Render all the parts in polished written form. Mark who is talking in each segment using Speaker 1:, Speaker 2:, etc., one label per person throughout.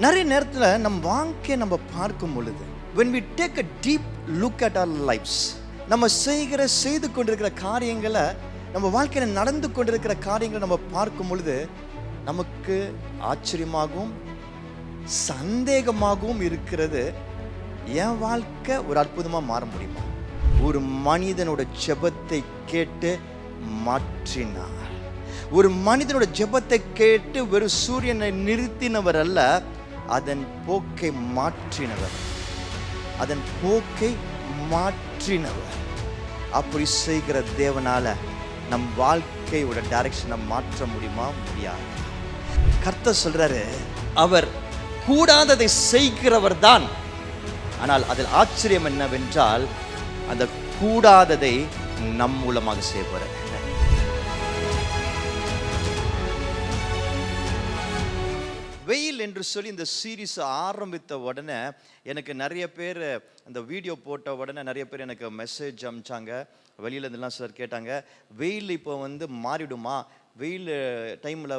Speaker 1: நிறைய நேரத்தில் நம் வாழ்க்கையை நம்ம பார்க்கும் பொழுது when we take a deep look at our lives, நம்ம செய்து கொண்டிருக்கிற காரியங்களை, நம்ம வாழ்க்கையில் நடந்து கொண்டிருக்கிற காரியங்களை நம்ம பார்க்கும் பொழுது நமக்கு ஆச்சரியமாகவும் சந்தேகமாகவும் இருக்கிறது. என் வாழ்க்கை ஒரு அற்புதமாக மாற முடியுமா? ஒரு மனிதனோட ஜெபத்தை கேட்டு மாற்றினார். ஒரு மனிதனோட ஜெபத்தை கேட்டு வெறும் சூரியனை நிறுத்தினவர் அல்ல, அதன் போக்கை மாற்றினவர். அதன் போக்கை மாற்றினவர். அப்படி செய்கிற தேவனால நம் வாழ்க்கையோட டைரக்ஷனை மாற்ற முடியுமா? முடியாது. கர்த்தர் சொல்றாரு, அவர் கூடாததை செய்கிறவர் தான். ஆனால் அதில் ஆச்சரியம் என்னவென்றால், அந்த கூடாததை நம் மூலமாக செய்வார். வெயில் என்று சொல்லி இந்த சீரீஸ் ஆரம்பித்த உடனே எனக்கு நிறைய பேர் அந்த வீடியோ போட்ட உடனே நிறைய பேர் எனக்கு மெசேஜ் அனுப்பிச்சாங்க. வெளியில் இருந்தெல்லாம் சிலர் கேட்டாங்க, வெயில் இப்போ மாறிடுமா? வெயில் டைமில்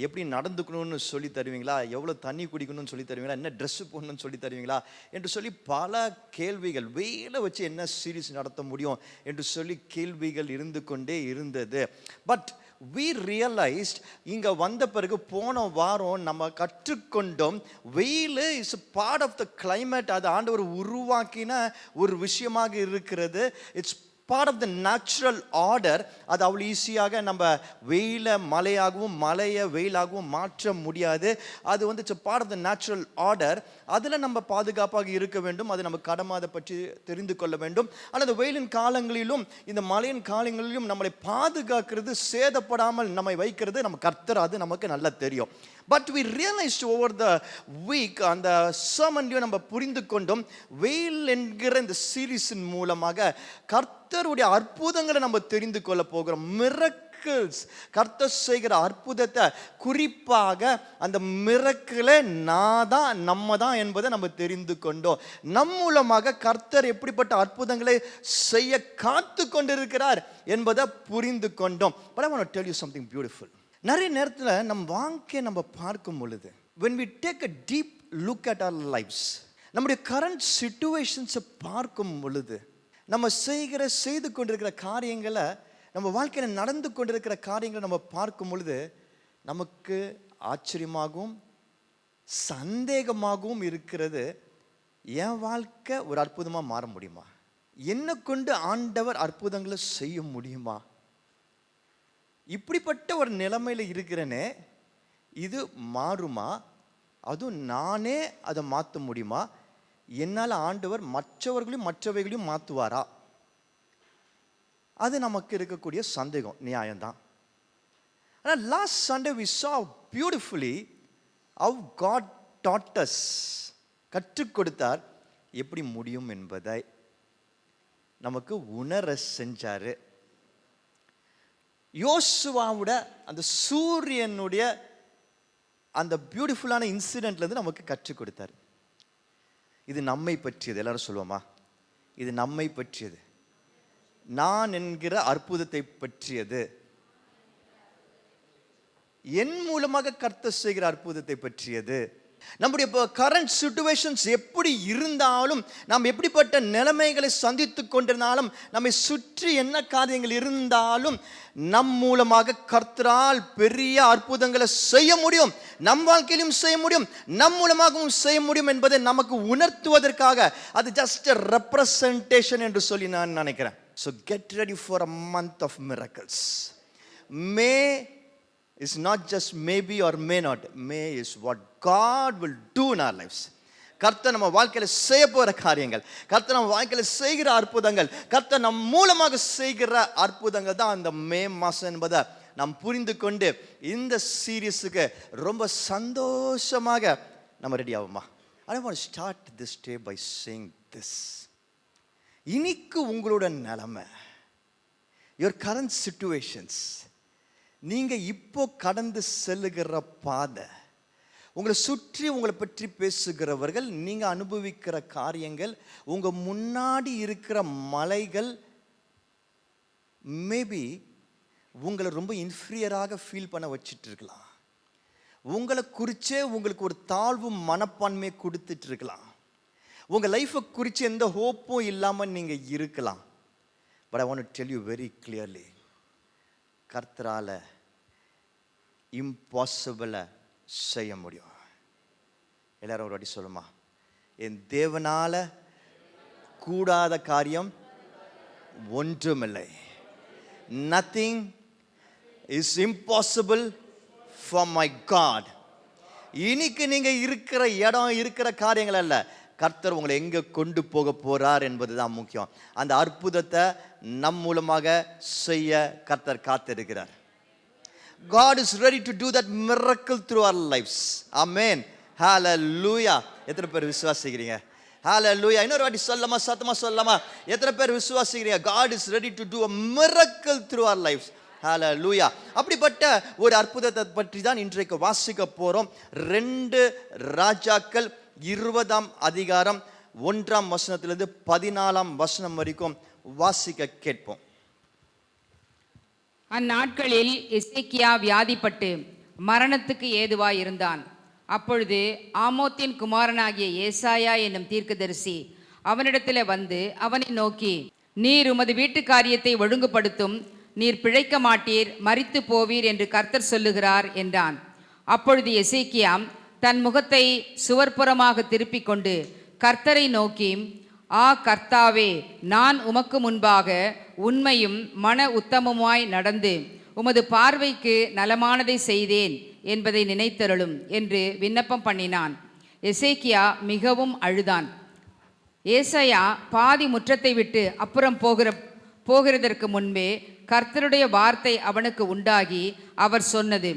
Speaker 1: எப்படி நடந்துக்கணும்னு சொல்லி தருவீங்களா? எவ்வளோ தண்ணி குடிக்கணும்னு சொல்லி தருவீங்களா? என்ன ட்ரெஸ்ஸு போடணும்னு சொல்லி தருவீங்களா என்று சொல்லி பல கேள்விகள். வெயிலை வச்சு என்ன சீரீஸ் நடத்த முடியும் என்று சொல்லி கேள்விகள் இருந்து கொண்டே இருந்தது. பட் we realized, இங்க வந்த பிறகு போன வாரம் நம்ம கற்றுக்கொண்டோம், வெயில் is part of the climate. அது ஆண்டவர் உருவாக்கின ஒரு விஷயமாக இருக்கிறது. It's part of the natural order. அது அவ்வளோ ஈஸியாக நம்ம வெயிலை மழையாகவும் மழையை வெயிலாகவும் மாற்ற முடியாது. அது it's part of the natural order. அதில் நம்ம பாதுகாப்பாக இருக்க வேண்டும். அது நம்ம கடமை, அதை பற்றி தெரிந்து கொள்ள வேண்டும். ஆனால் இந்த வெயிலின் காலங்களிலும் இந்த மழையின் காலங்களிலும் நம்மளை பாதுகாக்கிறது, சேதப்படாமல் நம்மை வைக்கிறது நம்ம கர்த்தர். அது நமக்கு நல்லா தெரியும். But we realized over the week, அந்த sermonலையும் நம்ம புரிந்து கொண்டோம், வெயில் என்கிற இந்த சீரீஸின் மூலமாக கர்த்தருடைய அற்புதங்களை நம்ம தெரிந்து கொள்ள போகிறோம். மிரக்கிள்ஸ், கர்த்தர் செய்கிற அற்புதத்தை, குறிப்பாக அந்த மிரக்கிளே நம்ம தான் என்பதை நம்ம தெரிந்து கொண்டோம். நம் மூலமாக கர்த்தர் எப்படிப்பட்ட அற்புதங்களை செய்ய காத்து கொண்டிருக்கிறார் என்பதை புரிந்து கொண்டோம். But I want to tell you something beautiful. நிறைய நேரத்தில் நம் வாழ்க்கையை நம்ம பார்க்கும் பொழுது, when we take a deep look at our lives, நம்முடைய கரண்ட் சிச்சுவேஷன்ஸை பார்க்கும் பொழுது, நம்ம செய்து கொண்டிருக்கிற காரியங்களை, நம்ம வாழ்க்கையில் நடந்து கொண்டிருக்கிற காரியங்களை நம்ம பார்க்கும் பொழுது நமக்கு ஆச்சரியமாகவும் சந்தேகமாகவும் இருக்கிறது. என் வாழ்க்கை ஒரு அற்புதமாக மாற முடியுமா? என்னை கொண்டு ஆண்டவர் அற்புதங்களை செய்ய முடியுமா? இப்படிப்பட்ட ஒரு நிலைமையில் இருக்கிறேனே, இது மாறுமா? அதுவும் நானே அதை மாற்ற முடியுமா? என்னால் ஆண்டவர் மற்றவர்களையும் மற்றவைகளையும் மாற்றுவாரா? அது நமக்கு இருக்கக்கூடிய சந்தேகம், நியாயம்தான். ஆனால் last Sunday we saw beautifully how God taught us, கற்றுக் கொடுத்தார் எப்படி முடியும் என்பதை நமக்கு உணர செஞ்சார். யோசுவாவோட அந்த சூரியனுடைய அந்த பியூட்டிஃபுல்லான இன்சிடென்ட்லேருந்து நமக்கு கற்றுக் கொடுத்தார். இது நம்மை பற்றியது. எல்லாரும் சொல்லுவோமா? இது நம்மை பற்றியது, நான் என்கிற அற்புதத்தை பற்றியது, என் மூலமாக கர்த்தர் செய்கிற அற்புதத்தை பற்றியது. நம்முடைய கரண்ட் சிச்சுவேஷன்ஸ் எப்படி இருந்தாலும், நாம் எப்படிப்பட்ட நிலைமைகளை சந்தித்து கொண்டிருந்தாலும், நம்மை சுற்றி என்ன காரியங்கள் இருந்தாலும், நம் மூலமாக கர்த்தரால் பெரிய அற்புதங்களை செய்ய முடியும். நம் வாழ்க்கையிலும் செய்ய முடியும், நம் மூலமாகவும் செய்ய முடியும் என்பதை நமக்கு உணர்த்துவதற்காக அது ஜஸ்ட் ரெப்ரசன்டேஷன் என்று சொல்லி நான் நினைக்கிறேன். So get ready for a month of miracles. May is not just maybe or may not. May is what God will do in our lives. கர்த்தர் நம்ம வாழ்க்கையில் செய்ய போகிற காரியங்கள், கர்த்தர் நம்ம வாழ்க்கையில் செய்கிற அற்புதங்கள், கர்த்தர் நம் மூலமாக செய்கிற அற்புதங்கள் தான் அந்த மே மாதம் என்பதை நாம் புரிந்து கொண்டு இந்த சீரீஸுக்கு ரொம்ப சந்தோஷமாக நம்ம ரெடி ஆகுமா? I want to start this day by saying this. இன்னைக்கு உங்களோட நிலைமை, your current situations, நீங்கள் இப்போ கடந்து செல்லுகிற பாதை, உங்களை சுற்றி உங்களை பற்றி பேசுகிறவர்கள், நீங்கள் அனுபவிக்கிற காரியங்கள், உங்கள் முன்னாடி இருக்கிற மலைகள் மேபி உங்களை ரொம்ப இன்ஃபீரியராக ஃபீல் பண்ண வச்சுட்டு இருக்கலாம். உங்களை குறிச்சே உங்களுக்கு ஒரு தாழ்வு மனப்பான்மையை கொடுத்துட்டு இருக்கலாம். உங்கள் லைஃப்பை குறித்து எந்த ஹோப்பும் இல்லாமல் நீங்கள் இருக்கலாம். But I want to tell you very clearly, கர்த்தரால் இம்பாசிபிளை செய்ய முடியும். எல்லாரும் ஒரு வாட்டி சொல்லுமா, என் தேவனால கூடாத காரியம் ஒன்றுமில்லை. Nothing is impossible for my God. இன்னைக்கு நீங்க இருக்கிற இடம், இருக்கிற காரியங்கள் அல்ல, கர்த்தர் உங்களை எங்க கொண்டு போக போறார் என்பதுதான் முக்கியம். அந்த அற்புதத்தை நம் மூலமாக செய்ய கர்த்தர் காத்திருக்கிறார். God is ready to do that miracle through our lives. Amen. Hallelujah. எத்தனை பேர் விசுவாசிக்கிறீங்க? Hallelujah. இன்னொரு வாட்டி சொல்லமா, சத்தமா சொல்லமா, எத்தனை பேர் விசுவாசிக்கிறீங்க? God is ready to do a miracle through our lives. Hallelujah. அப்படிப்பட்ட ஒரு அற்புதத்தை பற்றி தான் இன்றைக்கு வாசிக்க போறோம். 2 ராஜாக்கள் 20ஆம் அதிகாரம் 1ஆம் வசனத்திலிருந்து 14ஆம் வசனம் வரைக்கும் வாசிக்க கேட்போம்.
Speaker 2: அந்நாட்களில் எசேக்கியா வியாதிப்பட்டு மரணத்துக்கு ஏதுவாய் இருந்தான். அப்பொழுது ஆமோத்தின் குமாரனாகிய ஏசாயா என்னும் தீர்க்கதரிசி அவனிடத்தில் வந்து அவனை நோக்கி, நீர் உமது வீட்டு காரியத்தை ஒழுங்குபடுத்தும், நீர் பிழைக்க மாட்டீர், மரித்து போவீர் என்று கர்த்தர் சொல்லுகிறார் என்றான். அப்பொழுது எசேக்கியா தன் முகத்தை சுவர்ப்புறமாக திருப்பிக் கொண்டு கர்த்தரை நோக்கி, ஆ கர்த்தாவே, நான் உமக்கு முன்பாக உண்மையும் மன உத்தமமாய் நடந்து உமது பார்வைக்கு நலமானதை செய்தேன் என்பதை நினைத்தருளும் என்று விண்ணப்பம் பண்ணினான். எசேக்கியா மிகவும் அழுதான். ஏசாயா பாதி முற்றத்தை விட்டு அப்புறம் போகிறதற்கு முன்பே கர்த்தருடைய வார்த்தை அவனுக்கு உண்டாகி அவர் சொன்னது,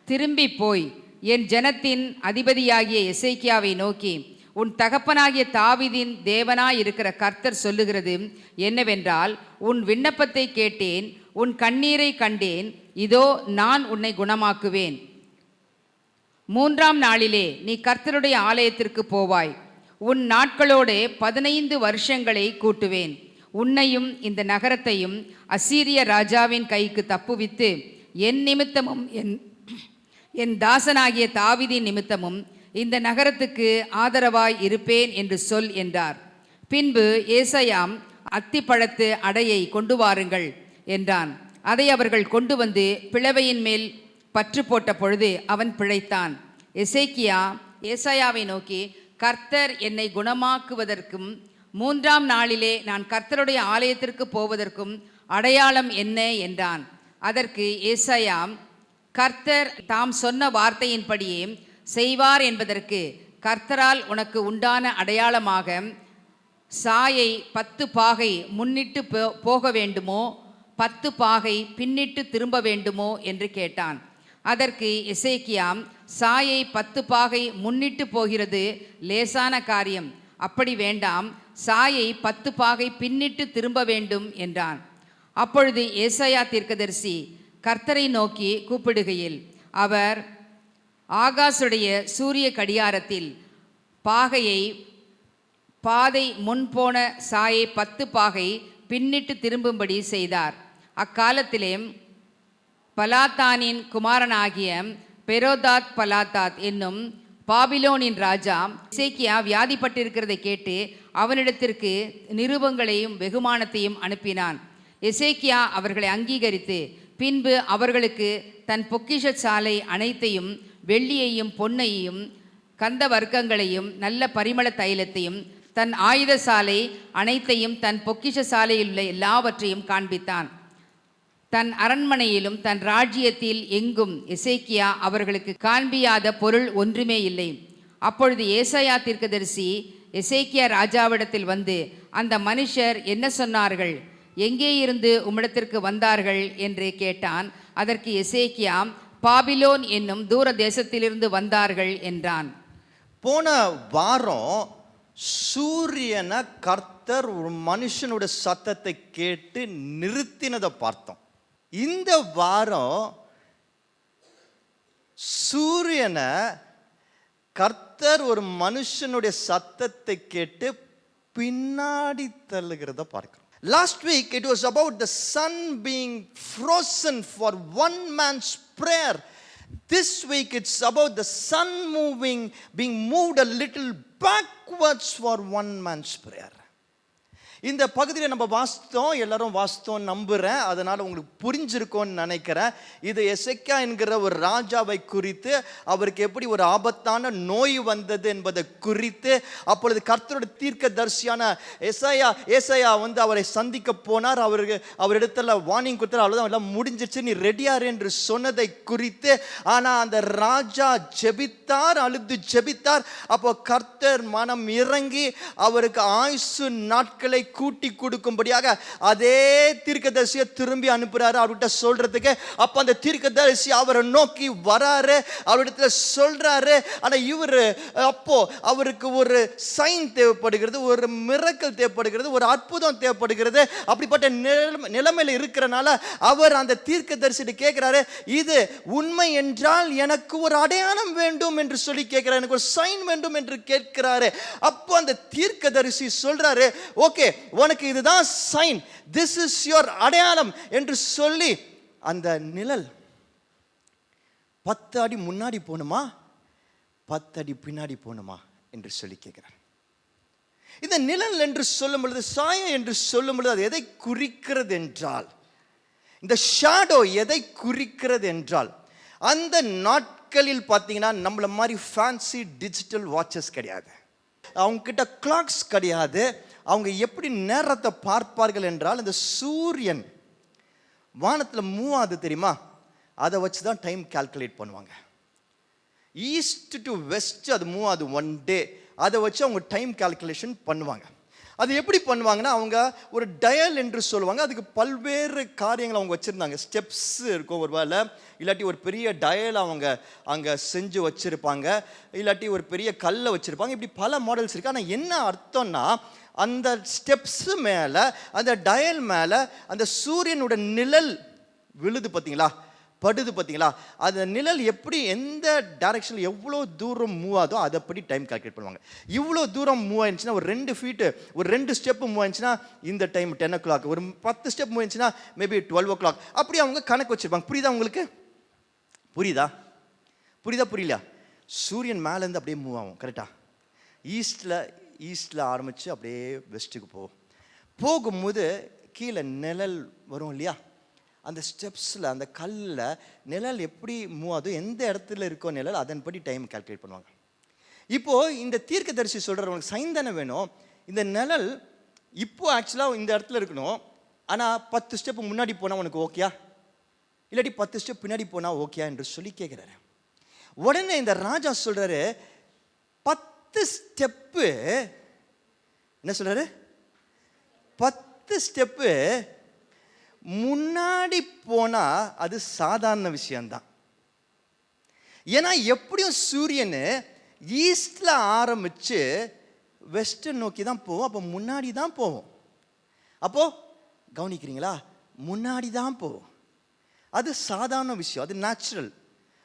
Speaker 2: திரும்பி போய் என் ஜனத்தின் அதிபதியாகிய எசேக்கியாவை நோக்கி, உன் தகப்பனாகிய தாவீதின் தேவனாயிருக்கிற கர்த்தர் சொல்லுகிறது என்னவென்றால், உன் விண்ணப்பத்தை கேட்டேன், உன் கண்ணீரை கண்டேன், இதோ நான் உன்னை குணமாக்குவேன். 3ஆம் நாளிலே நீ கர்த்தருடைய ஆலயத்திற்கு போவாய். உன் நாட்களோடு 15 வருஷங்களை கூட்டுவேன். உன்னையும் இந்த நகரத்தையும் அசீரிய ராஜாவின் கைக்கு தப்புவித்து என் நிமித்தமும் என் தாசனாகிய தாவீதின் நிமித்தமும் இந்த நகரத்துக்கு ஆதரவாய் இருப்பேன் என்று சொல் என்றார். பின்பு ஏசாயாம், அத்திப்பழத்து அடையை கொண்டு வாருங்கள் என்றான். அதை அவர்கள் கொண்டு வந்து பிளவையின் மேல் பற்று போட்ட பொழுது அவன் பிழைத்தான். எசேக்கியா ஏசாயாவை நோக்கி, கர்த்தர் என்னை குணமாக்குவதற்கும் 3ஆம் நாளிலே நான் கர்த்தருடைய ஆலயத்திற்கு போவதற்கும் அடையாளம் என்ன என்றான். அதற்கு ஏசாயாம், கர்த்தர் தாம் சொன்ன வார்த்தையின்படியே செய்வார் என்பதற்கு கர்த்தரால் உனக்கு உண்டான அடையாளமாக சாயை 10 பாகை முன்னிட்டு போக வேண்டுமோ, 10 பாகை பின்னிட்டு திரும்ப வேண்டுமோ என்று கேட்டான். அதற்கு எசேக்கியா, சாயை 10 பாகை முன்னிட்டு போகிறது லேசான காரியம், அப்படி வேண்டாம், சாயை 10 பாகை பின்னிட்டு திரும்ப வேண்டும் என்றான். அப்பொழுது ஏசாயா தீர்க்கதரிசி கர்த்தரை நோக்கி கூப்பிடுகையில் அவர் ஆகாசுடைய சூரிய கடியாரத்தில் பாகையை பாதை முன்போன சாயை 10 பாகை பின்னிட்டு திரும்பும்படி செய்தார். அக்காலத்திலே பலாத்தானின் குமாரனாகிய பெரோதாத் பலாத்தாத் என்னும் பாபிலோனின் ராஜா எசேக்கியா வியாதிப்பட்டிருக்கிறதை கேட்டு அவனிடத்திற்கு நிருபங்களையும் வெகுமானத்தையும் அனுப்பினான். எசேக்கியா அவர்களை அங்கீகரித்து பின்பு அவர்களுக்கு தன் பொக்கிஷ சாலை அனைத்தையும், வெள்ளியையும் பொன்னையும் கந்த வர்க்கங்களையும் நல்ல பரிமள தைலத்தையும், தன் ஆயுத சாலை அனைத்தையும், தன் பொக்கிஷ சாலையில் உள்ள எல்லாவற்றையும் காண்பித்தான். தன் அரண்மனையிலும் தன் ராஜ்யத்தில் எங்கும் எசேக்கியா அவர்களுக்கு காண்பியாத பொருள் ஒன்றுமே இல்லை. அப்பொழுது ஏசாயா தீர்க்கதரிசி எசேக்கியா ராஜாவிடத்தில் வந்து, அந்த மனுஷர் என்ன சொன்னார்கள், எங்கே இருந்து உம்மிடத்திற்கு வந்தார்கள் என்று கேட்டான். அதற்கு எசேக்கியா, பாபிலோன் என்னும் தூர தேசத்திலிருந்து வந்தார்கள் என்றான்.
Speaker 1: போன வாரம் சூரியனை கர்த்தர் ஒரு மனுஷனுடைய சத்தத்தை கேட்டு நிறுத்தினதை பார்த்தோம். இந்த வாரம் சூரியனை கர்த்தர் ஒரு மனுஷனுடைய சத்தத்தை கேட்டு பின்னாடி தள்ளுகிறத பார்க்கிறோம். Last week it was about the sun being frozen for one man's prayer. This week it's about the sun being moved a little backwards for one man's prayer. இந்த பகுதியில் நம்ம எல்லாரும் வாசித்தோம் நம்புகிறேன். அதனால் உங்களுக்கு புரிஞ்சிருக்கோன்னு நினைக்கிறேன். இது எசேக்கியா என்கிற ஒரு ராஜாவை குறித்து, அவருக்கு எப்படி ஒரு ஆபத்தான நோய் வந்தது என்பதை குறித்து, அப்பொழுது கர்த்தருடைய தீர்க்கதரிசியான ஏசாயா அவரை சந்திக்க போனார். அவரிடத்துல வார்னிங் கொடுத்தார், அவ்வளோதான் எல்லாம் முடிஞ்சிச்சு, நீ ரெடியாரு என்று சொன்னதை குறித்து. ஆனால் அந்த ராஜா ஜெபித்தார், அழுது ஜெபித்தார். அப்போ கர்த்தர் மனம் இறங்கி அவருக்கு ஆயுசு நாட்களை கூட்டி கொடுக்கும்படியாக அதே தீர்க்கதரிசியை திரும்பி அனுப்புறாரு அவர்கிட்ட சொல்றதுக்கு. அப்ப அந்த தீர்க்கதரிசி அவரை நோக்கி வராரு, அவரிடத்துல சொல்றாரு. ஆனா இவர் அப்போ அவருக்கு ஒரு சைன் தேவைப்படுகிறது, ஒரு மிரக்கல் தேவைப்படுகிறது, ஒரு அற்புதம் தேவைப்படுகிறது. அப்படிப்பட்ட நிலைமையில இருக்கிறனால அவர் அந்த தீர்க்கதரிசிட்டு கேட்கிறாரு, இது உண்மை என்றால் எனக்கு ஒரு அடையாளம் வேண்டும் என்று சொல்லி கேட்கிறார், எனக்கு ஒரு சைன் வேண்டும் என்று கேட்கிறாரு. அப்போ அந்த தீர்க்கதரிசி சொல்றாரு, ஓகே உனக்கு இதுதான் சைன், திஸ் இஸ் யுவர் அடையாளம் என்று சொல்லி அந்த நிழல் 10 அடி முன்னாடி போணுமா 10 அடி பின்னாடி போணுமா என்று சொல்லி கேட்கிறார். இந்த நிழல் என்று சொல்லும் பொழுது, சாயம் என்று சொல்லும் பொழுது அது எதை குறிக்கிறது என்றால், இந்த ஷேடோ எதை குறிக்கிறது என்றால், அந்த நாட்களில் பார்த்தீங்கன்னா நம்மள மாதிரி ஃபேன்சி டிஜிட்டல் வாட்சஸ் கிடையாது, அவங்க கிட்ட கிளாக்ஸ் கிடையாது. அவங்க எப்படி நேரத்தை பார்ப்பார்கள் என்றால், இந்த சூரியன் வானத்தில் மூவ் ஆகுது தெரியுமா, அதை வச்சு தான் டைம் கால்குலேட் பண்ணுவாங்க. ஈஸ்ட் டு வெஸ்ட் அது மூவ் ஆகுது ஒன் டே, அதை வச்சு அவங்க டைம் கால்குலேஷன் பண்ணுவாங்க. அது எப்படி பண்ணுவாங்கன்னா, அவங்க ஒரு டயல் என்று சொல்லுவாங்க, அதுக்கு பல்வேறு காரியங்கள் அவங்க வச்சுருந்தாங்க. ஸ்டெப்ஸ் இருக்கும் ஒரு வேளை, இல்லாட்டி ஒரு பெரிய டயல் அவங்க அங்கே செஞ்சு வச்சுருப்பாங்க, இல்லாட்டி ஒரு பெரிய கல்லை வச்சுருப்பாங்க. இப்படி பல மாடல்ஸ் இருக்குது. ஆனால் என்ன அர்த்தம்னா, அந்த ஸ்டெப்ஸு மேலே, அந்த டயல் மேலே அந்த சூரியனோட நிழல் விழுது பார்த்தீங்களா, படுது பார்த்தீங்களா, அந்த நிழல் எப்படி எந்த டைரக்ஷனில் எவ்வளோ தூரம் மூவ் ஆகுதோ அதைப்படி டைம் கால்குலேட் பண்ணுவாங்க. இவ்வளோ தூரம் மூவ் ஆயிடுச்சுன்னா, ஒரு 2 ஃபீட்டு, ஒரு 2 ஸ்டெப்பு மூவ் ஆயிடுச்சுன்னா இந்த டைம் 10 o'clock, ஒரு 10 ஸ்டெப் மூவ் ஆயிடுச்சுன்னா மேபி 12 o'clock, அப்படி அவங்க கணக்கு வச்சுருப்பாங்க. புரியுதா உங்களுக்கு? புரியுதா புரியல? சூரியன் மேலேருந்து அப்படியே மூவ் ஆகும் கரெக்டாக. ஈஸ்டில் ஆரம்பித்து அப்படியே வெஸ்ட்டுக்கு போகும்போது கீழே நிழல் வரும் இல்லையா, அந்த ஸ்டெப்ஸில் அந்த கல்லில் நிழல் எப்படி மூவ் ஆகுதோ, எந்த இடத்துல இருக்கோ நிழல், அதன்படி டைம் கால்குலேட் பண்ணுவாங்க. இப்போது இந்த தீர்க்கதரிசி சொல்கிறவங்களுக்கு சைன் தானே வேணும். இந்த நிழல் இப்போது ஆக்சுவலாக இந்த இடத்துல இருக்கணும், ஆனால் 10 ஸ்டெப்பு முன்னாடி போனால் உனக்கு ஓகேயா, இல்லாட்டி 10 ஸ்டெப் பின்னாடி போனால் ஓகேயா என்று சொல்லி கேட்குறாரு. உடனே இந்த ராஜா சொல்கிறாரு, 10 ஸ்டெப்பு என்ன சொல்கிறாரு, 10 ஸ்டெப்பு முன்னாடி போனால் அது சாதாரண விஷயம்தான். ஏன்னா எப்படியும் சூரியன் ஈஸ்டில் ஆரம்பித்து வெஸ்டர்ன் நோக்கி தான் போவோம், அப்போ முன்னாடி தான் போவோம். அப்போது கவனிக்கிறீங்களா, முன்னாடி தான் போவோம். அது சாதாரண விஷயம், அது நேச்சுரல்,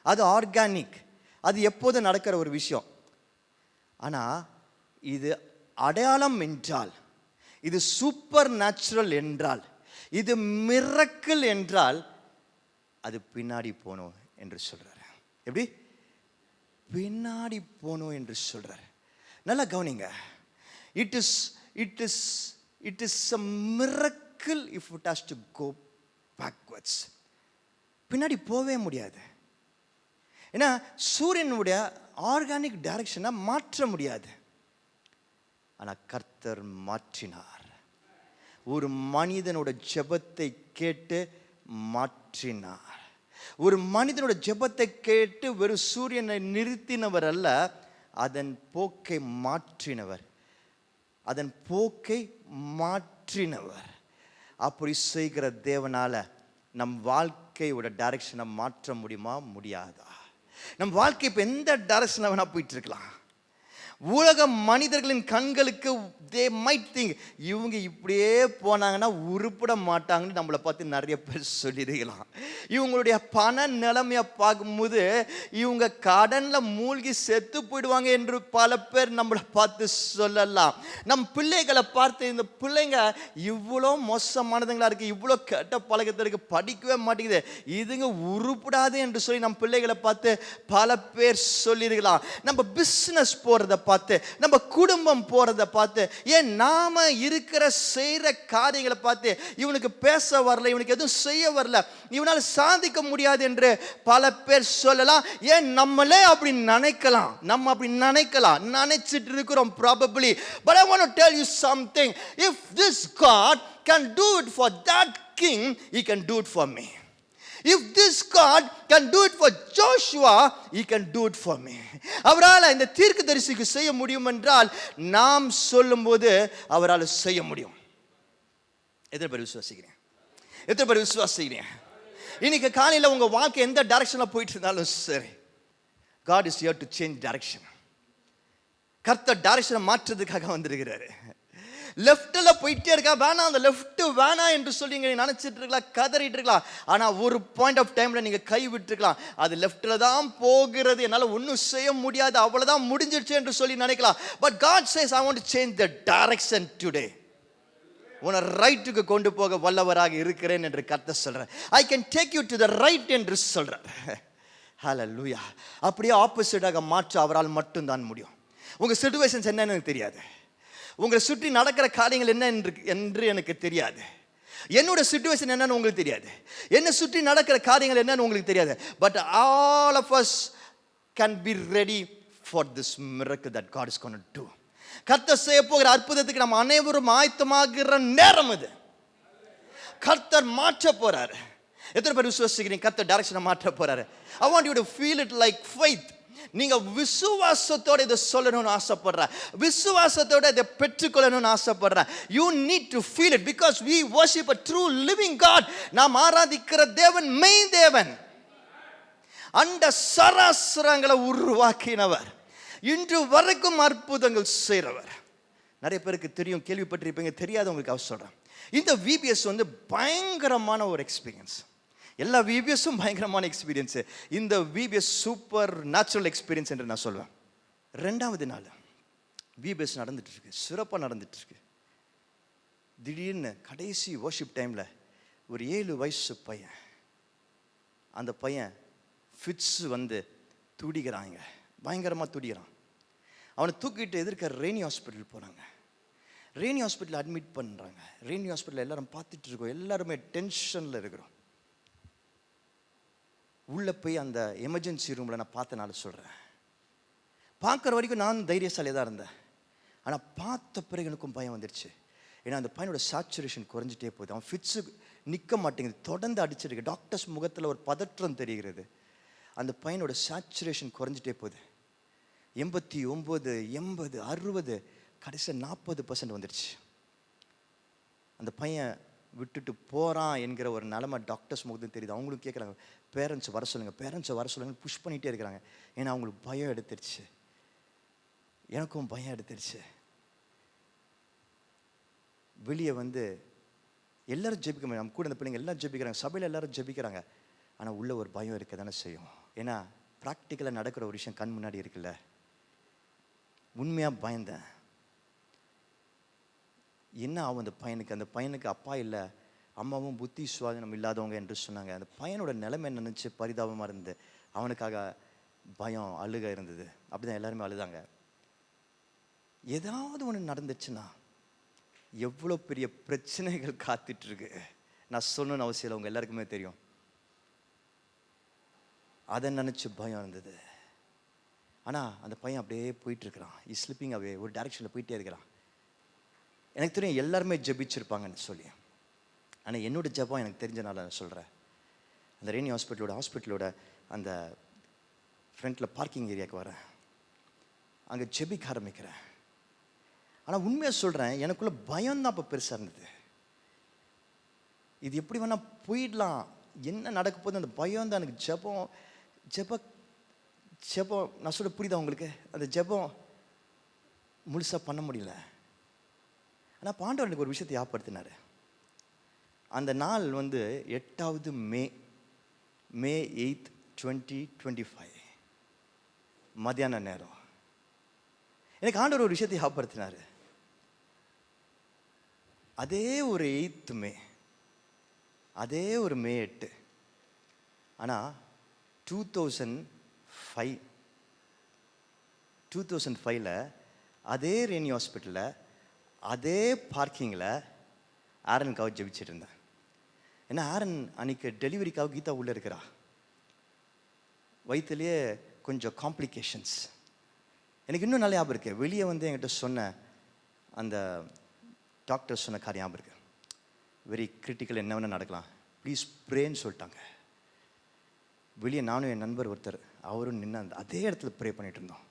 Speaker 1: அது ஆர்கானிக், அது எப்போதும் நடக்கிற ஒரு விஷயம். ஆனால் இது அடையாளம் என்றால், இது சூப்பர் நேச்சுரல் என்றால், இது மிரக்கிள் என்றால், அது பின்னாடி போகணும் என்று சொல்கிறார். எப்படி பின்னாடி போகணும் என்று சொல்கிறார். நல்லா கவனிங்க. It is a miracle if it has to go backwards. பின்னாடி போவே முடியாது. ஏன்னா சூரியனுடைய ஆர்கானிக் டைரக்ஷனை மாற்ற முடியாது. ஆனால் கர்த்தர் மாற்றினார். ஒரு மனிதனோட ஜெபத்தை கேட்டு மாற்றினார். ஒரு மனிதனோட ஜெபத்தை கேட்டு வெறும் சூரியனை நிறுத்தினவர் அல்ல, அதன் போக்கை மாற்றினவர். அதன் போக்கை மாற்றினவர். அப்படி செய்கிற தேவனால நம் வாழ்க்கையோட டைரக்ஷனை மாற்ற முடியுமா? முடியாதா? நம் வாழ்க்கை இப்போ எந்த டைரக்ஷனில் வேணால் போயிட்டு இருக்கலாம். உலக மனிதர்களின் கண்களுக்கு they might think இவங்க இப்படியே போனாங்கன்னா உருப்பட மாட்டாங்கன்னு நம்மளை பார்த்து நிறைய பேர் சொல்லியிருக்கலாம். இவங்களுடைய பண நிலைமையை பார்க்கும்போது இவங்க கடன்ல மூழ்கி செத்து போயிடுவாங்க என்று பல பேர் நம்மளை பார்த்து சொல்லலாம். நம் பிள்ளைகளை பார்த்து இந்த பிள்ளைங்க இவ்வளோ மோசமானதுங்களா இருக்கு, இவ்வளோ கெட்ட பழக்கத்தில் இருக்கு, படிக்கவே மாட்டேங்குது, இதுங்க உருப்படாது என்று சொல்லி நம் பிள்ளைகளை பார்த்து பல பேர் சொல்லியிருக்கலாம். நம்ம பிஸ்னஸ் போறதை பார்த்து, நம்ம குடும்பம் போறதை பார்த்து, ஏன் நாம இருக்கிற செய்யற காரியங்களை பார்த்து இவனுக்கு பேச வரல, இவனுக்கு எதுவும் செய்ய வரல, இவனால சாதிக்க முடியாது என்று பல பேர் சொல்லலாம். ஏன் நம்மளே அப்படி நினைக்கலாம், நம்ம அப்படி நினைச்சிட்டு இருக்கிறோம் probably. But I want to tell you something. If this God can do it for that king, he can do it for me. If this God can do it for Joshua, he can do it for me. அவரால் இந்த தீர்க்கதரிசிக்கு செய்ய முடியும் என்றால் நாம் சொல்லும்போது அவரால் செய்ய முடியும். எத்தனை பேர் விசுவாசிக்கிறீங்க? இன்னைக்கு காலையில் உங்க வாழ்க்கை எந்த டைரக்ஷன்ல போயிட்டு இருந்தாலும் சரி, God is here to change direction. கர்த்தர் டைரக்ஷனை மாற்றுறதுக்காக வந்திருக்கிறாரு. லெஃப்ட்ல போயிட்டே இருக்கா, வேணாம் அந்த லெஃப்ட் வேணாம் என்று சொல்லி நீங்க நினைச்சிட்டு இருக்கலாம், கதறிட்டு இருக்கலாம். ஆனா ஒரு பாயிண்ட் ஆஃப் டைம்ல நீங்க கை விட்டுருக்கலாம், அது லெஃப்ட்ல தான் போகிறது, என்னால ஒன்றும் செய்ய முடியாது, அவ்வளவுதான் முடிஞ்சிருச்சு என்று சொல்லி நினைக்கலாம். But God says I want to change the direction today. உன்னை ரைட்டுக்கு கொண்டு போக வல்லவராக இருக்கிறேன் என்று கர்த்தர் சொல்றார். I can take you to the right என்று சொல்றார். ஹல்லேலூயா. அப்படியே ஆப்போசிட்டாக மாற்ற அவரால் மட்டும்தான் முடியும். உங்க சிச்சுவேஷன்ஸ் என்னன்னு எனக்கு தெரியாது, உங்களை சுற்றி நடக்கிற காரியங்கள் என்ன என்று எனக்கு தெரியாது, என்னோட சிச்சுவேஷன் என்னன்னு உங்களுக்கு தெரியாது, என்னை சுற்றி நடக்கிற காரியங்கள் என்னன்னு உங்களுக்கு தெரியாது. But all of us can be ready for this miracle that God is going to do. கர்த்தர் செய்ய போகிற அற்புதத்துக்கு நம்ம அனைவரும் ஆயத்தமாகிற நேரம் இது. கர்த்தர் மாற்ற போறாரு. எத்தனை பேர் விசுவாசிக்கிறீங்க கர்த்தர் டைரக்ஷனை மாற்ற போறாரு? I want you to feel it like faith. நீங்க விசுவாசத்தோட இதை சொல்லணும்னு ஆசைப்படுற, விசுவாசத்தோட இதை பெற்றுக்கொள்ளணும்னு ஆசைப்படுற. You need to feel it because we worship a true living God. நாம் ஆராதிக்கிற தேவன் மெய் தேவன், அண்ட சராசரங்களை உருவாக்கினவர், இன்று வரைக்கும் அற்புதங்கள் செய்கிறவர். நிறைய பேருக்கு தெரியும், கேள்விப்பட்டிருப்பீங்க, தெரியாதவங்களுக்கு அவர் சொல்றேன். இந்த VBS பயங்கரமான ஒரு எக்ஸ்பீரியன்ஸ். எல்லா VBSும் பயங்கரமான எக்ஸ்பீரியன்ஸ். இந்த VBS சூப்பர் நேச்சுரல் எக்ஸ்பீரியன்ஸ் என்று நான் சொல்வேன். 2வது நாள் VBS நடந்துட்டு இருக்கு, சிறப்பாக நடந்துட்டு இருக்கு. திடீர்னு கடைசி வர்ஷிப் டைம்ல ஒரு 7 வயசு பையன், அந்த பையன் ஃபிட்ஸ் துடிக்கிறாங்க, பயங்கரமாக துடிக்கிறான். அவனை தூக்கிட்டு எதிர்க்க ரெய்னி ஹாஸ்பிட்டல் போகிறாங்க. ரெய்னி ஹாஸ்பிட்டல் அட்மிட் பண்ணுறாங்க. ரெய்னி ஹாஸ்பிட்டல் எல்லாரும் பார்த்துட்டு இருக்கோம், எல்லாருமே டென்ஷனில் இருக்கிறோம். உள்ளே போய் அந்த எமர்ஜென்சி ரூமில் நான் பார்த்தனால சொல்கிறேன், பார்க்குற வரைக்கும் நான் தைரியசாலியாக தான் இருந்தேன். ஆனால் பார்த்த பிறகு எனக்கும் பயம் வந்துடுச்சு. ஏன்னா அந்த பையனோட சேச்சுரேஷன் குறைஞ்சிட்டே போகுது, அவன் ஃபிட்ஸு நிற்க மாட்டேங்குது, தொடர்ந்து அடிச்சிருக்கு. டாக்டர்ஸ் முகத்தில் ஒரு பதற்றம் தெரிகிறது. அந்த பையனோட சேச்சுரேஷன் குறைஞ்சிட்டே போகுது. 89, 80, 60, கடைசியாக 40% வந்துடுச்சு. அந்த பையன் விட்டுட்டு போகிறான் என்கிற ஒரு நிலைமை டாக்டர்ஸ் முகத்தும் தெரியுது. அவங்களும் கேட்குறாங்க, பேரண்ட்ஸ் வர சொல்லுங்கள் புஷ் பண்ணிகிட்டே இருக்கிறாங்க. ஏன்னா அவங்களுக்கு பயம் எடுத்துருச்சு, எனக்கும் பயம் எடுத்துருச்சு. வெளியே எல்லாரும் ஜெபிக்க முடியும், நம்ம கூட இந்த பிள்ளைங்க எல்லாம் ஜெபிக்கிறாங்க, சபையில் எல்லாரும் ஜெபிக்கிறாங்க. ஆனால் உள்ள ஒரு பயம் இருக்க தானே செய்யும். ஏன்னா ப்ராக்டிக்கலாக நடக்கிற ஒரு விஷயம் கண் முன்னாடி இருக்குல்ல. உண்மையாக பயந்தேன், என்ன ஆகும் அந்த பையனுக்கு? அந்த பையனுக்கு அப்பா இல்லை, அம்மாவும் புத்தி சுவாதனம் இல்லாதவங்க என்று சொன்னாங்க. அந்த பையனோட நிலைமை நினச்சி பரிதாபமாக இருந்தது. அவனுக்காக பயம், அழுக இருந்தது. அப்படி தான் எல்லாருமே அழுதாங்க. ஏதாவது ஒன்று நடந்துச்சுன்னா எவ்வளோ பெரிய பிரச்சனைகள் காத்துட்ருக்கு, நான் சொல்லணும்னு அவசியம் இல்லை, அவங்க எல்லாருக்குமே தெரியும். அதை நினச்சி பயம் இருந்தது. ஆனால் அந்த பையன் அப்படியே போயிட்டுருக்கிறான், ஸ்லிப்பிங் அவே, ஒரு டைரெக்ஷனில் போயிட்டே இருக்கிறான். எனக்கு தெரியும் எல்லாருமே ஜெபிச்சிருப்பாங்கன்னு சொல்லி. ஆனால் என்னோட ஜெபம் எனக்கு தெரிஞ்சனால நான் சொல்கிறேன். அந்த ரெய்னி ஹாஸ்பிட்டலோட அந்த ஃப்ரண்ட்டில் பார்க்கிங் ஏரியாவுக்கு வரேன், அங்கே ஜெபிக்க ஆரம்பிக்கிறேன். ஆனால் உண்மையாக சொல்கிறேன், எனக்குள்ள பயம்தான் அப்போ பெருசாக இருந்தது. இது எப்படி வேணால் போயிடலாம், என்ன நடக்க போகுது, அந்த பயம் தான் எனக்கு. ஜெபம் நான் சொல்ல புரியுதா உங்களுக்கு? அந்த ஜெபம் முழுசாக பண்ண முடியல. ஆனால் ஆண்டவர் எனக்கு ஒரு விஷயத்தை ஞாபகப்படுத்தினார். அந்த நாள் 8வது மே 8, 2025 மத்தியான நேரம். எனக்கு ஆண்டவர் ஒரு விஷயத்தை ஞாபகப்படுத்தினார். அதே ஒரு 8th மே, அதே ஒரு மே 8, ஆனால் 2005 அதே ரெனி ஹாஸ்பிட்டலில் அதே பார்க்கிங்கில் ஆரனுக்காக ஜெபிச்சுட்டு இருந்தேன். ஏன்னா ஆரன் அன்றைக்கி டெலிவரிக்காக கீதா உள்ளே இருக்கிறா. வயிற்றுலேயே கொஞ்சம் காம்ப்ளிகேஷன்ஸ். எனக்கு இன்னும் நல்லா ஞாபகம் இருக்கு. வெளியே என்கிட்ட சொன்ன அந்த டாக்டர் சொன்ன காரியம் ஞாபகம் இருக்கு. வெரி கிரிட்டிக்கல், என்ன வேணால் நடக்கலாம், ப்ளீஸ் ப்ரேன்னு சொல்லிட்டாங்க. வெளியே நானும் என் நண்பர் ஒருத்தர் அவரும் நின்று அதே இடத்துல ப்ரே பண்ணிட்டு இருந்தோம்.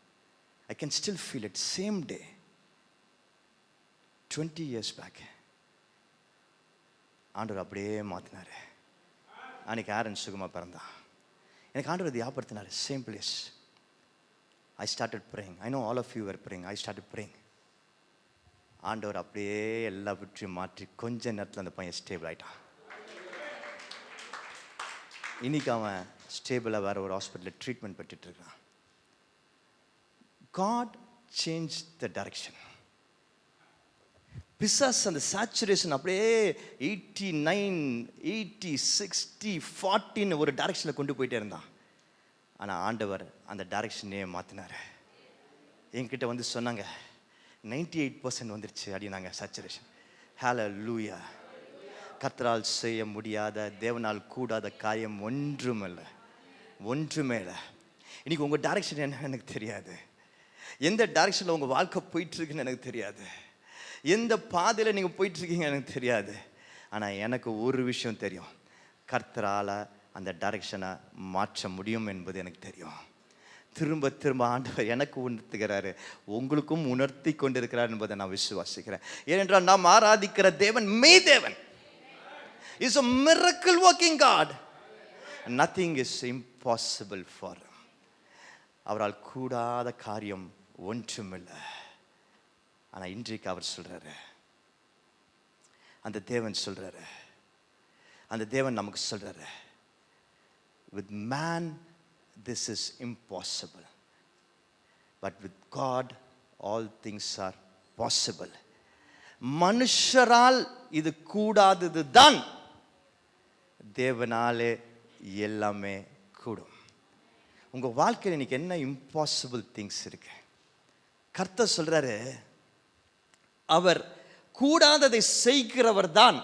Speaker 1: I can still feel it. Same day 20 years back ஆண்டவர் அப்படியே மாற்றினார். அன்றைக்கி ஆரன் சுகமாக பிறந்தான். எனக்கு ஆண்டவர் இது ஞாபகப்படுத்தினார். Same place. I started praying. I know all of you are praying. I started praying. ஆண்டவர் அப்படியே எல்லாவற்றையும் மாற்றி கொஞ்ச நேரத்தில் அந்த பையன் ஸ்டேபிள் ஆகிட்டான். இன்னைக்கு அவன் ஸ்டேபிளாக வேறு ஒரு ஹாஸ்பிட்டலில் ட்ரீட்மெண்ட் பெற்றுட்ருக்கான். God change the direction. பிசாஸ் அந்த சேச்சுரேஷன் அப்படியே 89, 80, 60, 40 ஒரு டைரக்ஷனில் கொண்டு போயிட்டே இருந்தான். ஆனால் ஆண்டவர் அந்த டைரக்ஷனே மாற்றினார். என்கிட்ட சொன்னாங்க 98% வந்துருச்சு அப்படின்னாங்க சேச்சுரேஷன். ஹல்லேலூயா. கர்த்தரால் செய்ய முடியாத, தேவனால் கூடாத காரியம் ஒன்றுமில்லை, ஒன்றுமே இல்லை. இன்னைக்கு உங்கள் டைரக்ஷன் என்ன எனக்கு தெரியாது. எந்த டைரக்ஷனில் உங்கள் வாழ்க்கை போயிட்டுருக்குன்னு எனக்கு தெரியாது. எந்த பாதையில் நீங்கள் போயிட்டுருக்கீங்க எனக்கு தெரியாது. ஆனால் எனக்கு ஒரு விஷயம் தெரியும். கர்த்தரால் அந்த டைரக்ஷனை மாற்ற முடியும் என்பது எனக்கு தெரியும். திரும்ப திரும்ப ஆண்டவர் எனக்கு உணர்த்துகிறாரு, உங்களுக்கும் உணர்த்தி கொண்டிருக்கிறார் என்பதை நான் விசுவாசிக்கிறேன். ஏனென்றால் நாம் ஆராதிக்கிற தேவன் மெய் தேவன். Is a miracle working God. Nothing is impossible for him. அவரால் கூடாத காரியம் ஒன்றுமில்லை. ஆனால் இன்றைக்கு அவர் சொல்றாரு, அந்த தேவன் சொல்றாரு, அந்த தேவன் நமக்கு சொல்றாரு, with man this is impossible, but with God all things are possible. மனுஷரால் இது கூடாதது தான், தேவனாலே எல்லாமே கூடும். உங்கள் வாழ்க்கையில் இன்னைக்கு என்ன இம்பாசிபிள் திங்ஸ் இருக்கு? கர்த்தர் சொல்றாரு, அவர் கூடாததை செய்கிறவர் தான்.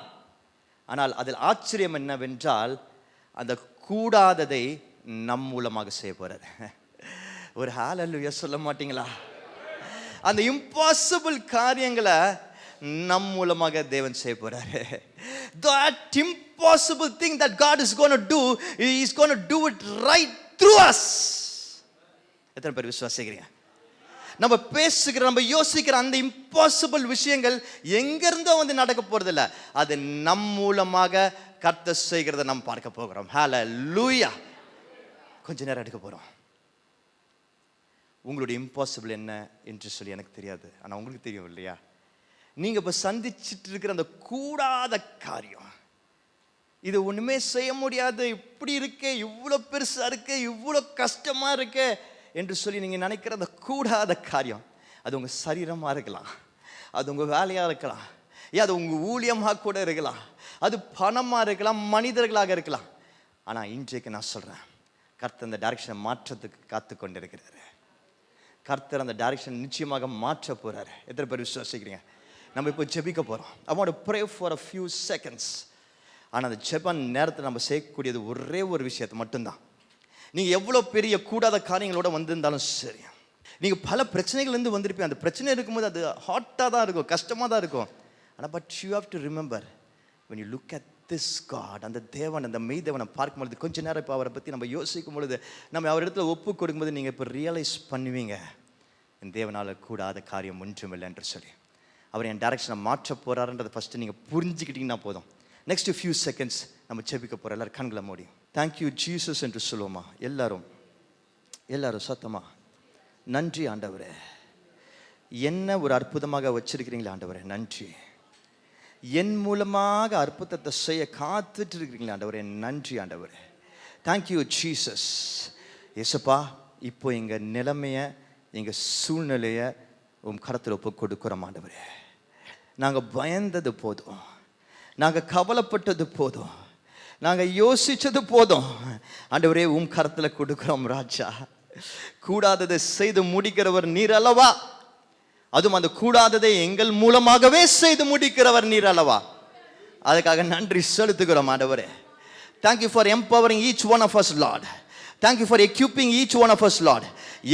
Speaker 1: ஆனால் அதில் ஆச்சரியம் என்னவென்றால், அந்த கூடாததை நம் மூலமாக செய்ய போறாரு. ஒரு ஹல்லேலூயா சொல்ல மாட்டீங்களா? அந்த இம்பாசிபிள் காரியங்களை நம் மூலமாக தேவன் செய்ய போறாரு. That impossible thing that God is going to do, he is going to do it right through us. எத்தனை பேர் விசுவாசிக்கிறீங்க? நம்ம பேசுகிற, நம்ம யோசிக்கிற அந்த இம்பாசிபிள் விஷயங்கள் எங்கிருந்தோ நடக்க போறதில்ல, அது நம் மூலமாக கர்த்தர் செய்கிறத நாம் பார்க்க போகிறோம். ஹல்லேலூயா. கொஞ்ச நேரம் எடுக்க போறோம். உங்களுடைய இம்பாசிபிள் என்ன என்று சொல்லி எனக்கு தெரியாது, ஆனால் உங்களுக்கு தெரியும் இல்லையா? நீங்கள் இப்போ சந்திச்சுட்டு இருக்கிற அந்த கூடாத காரியம், இது ஒன்றுமே செய்ய முடியாது, இப்படி இருக்கே, இவ்வளோ பெருசாக இருக்கு, இவ்வளோ கஷ்டமாக இருக்கு என்று சொல்லி நீங்கள் நினைக்கிற அந்த கூடாத காரியம், அது உங்கள் சரீரமாக இருக்கலாம், அது உங்கள் வேலையாக இருக்கலாம், அது உங்கள் ஊழியமாக கூட இருக்கலாம், அது பணமாக இருக்கலாம், மனிதர்களாக இருக்கலாம். ஆனால் இன்றைக்கு நான் சொல்கிறேன், கர்த்தர் அந்த டைரக்ஷனை மாற்றத்துக்கு காத்து கொண்டு இருக்கிறாரு. கர்த்தர் அந்த டைரக்ஷன் நிச்சயமாக மாற்ற போகிறாரு. எத்தனை பேர் விசுவாசிக்கிறீங்க? நம்ம இப்போ ஜெபிக்க போகிறோம். I want to pray for a few seconds. ஆனால் அந்த ஜெப நேரத்தில் நம்ம செய்யக்கூடியது ஒரே ஒரு விஷயத்தை மட்டும்தான். நீங்கள் எவ்வளோ பெரிய கூடாத காரியங்களோட வந்திருந்தாலும் சரி, நீங்கள் பல பிரச்சனைகள்லேருந்து வந்திருப்பீங்க. அந்த பிரச்சனை இருக்கும்போது அது ஹாட்டாக தான் இருக்கும், கஷ்டமாக தான் இருக்கும். ஆனால் but you have to remember, when you look at this God, அந்த தேவன், அந்த மெய் தேவனை பார்க்கும்பொழுது, கொஞ்ச நேரம் இப்போ அவரை பற்றி நம்ம யோசிக்கும் பொழுது, நம்ம அவர் இடத்துல ஒப்பு கொடுக்கும்போது நீங்கள் இப்போ ரியலைஸ் பண்ணுவீங்க, என் தேவனால் கூடாத காரியம் ஒன்றுமில்லை என்று சொல்லி. அவர் என் டைரக்ஷனை மாற்ற போகிறாருன்றதை ஃபஸ்ட்டு நீங்கள் புரிஞ்சுக்கிட்டிங்கன்னா போதும். நெக்ஸ்ட் ஃபியூ செகண்ட்ஸ் நம்ம ஜெபிக்க போகிறோம். எல்லோரும் கண்களை மூடி தேங்க்யூ ஜீசஸ் என்று சொல்லுவோமா? எல்லாரும் சத்தமா, நன்றி ஆண்டவரே, என்ன ஒரு அற்புதமாக வச்சிருக்கிறீங்களா ஆண்டவரே, நன்றி. என் மூலமாக அற்புதத்தை செய்ய காத்துட்டு இருக்கிறீங்களா ஆண்டவரே, நன்றி ஆண்டவரே. Thank you Jesus. ஏசப்பா, இப்போ எங்கள் நிலைமையை, எங்கள் சூழ்நிலையை கரத்தில் ஒப்பு கொடுக்குறோம் ஆண்டவரே. நாங்கள் பயந்தது போதும், நாங்கள் கவலைப்பட்டது போதும், நாங்கள் யோசித்தது போதும் ஆண்டவரே, கரத்தில் கொடுக்குறோம் ராஜா. கூடாததை செய்து முடிக்கிறவர் நீர் அல்லவா, அதுவும் அந்த கூடாததை எங்கள் மூலமாகவே செய்து முடிக்கிறவர் நீர் அல்லவா. அதுக்காக நன்றி செலுத்துகிறோம் ஆண்டவரே. Thank you for empowering each one of us, Lord. Thank you for equipping each one of us, Lord.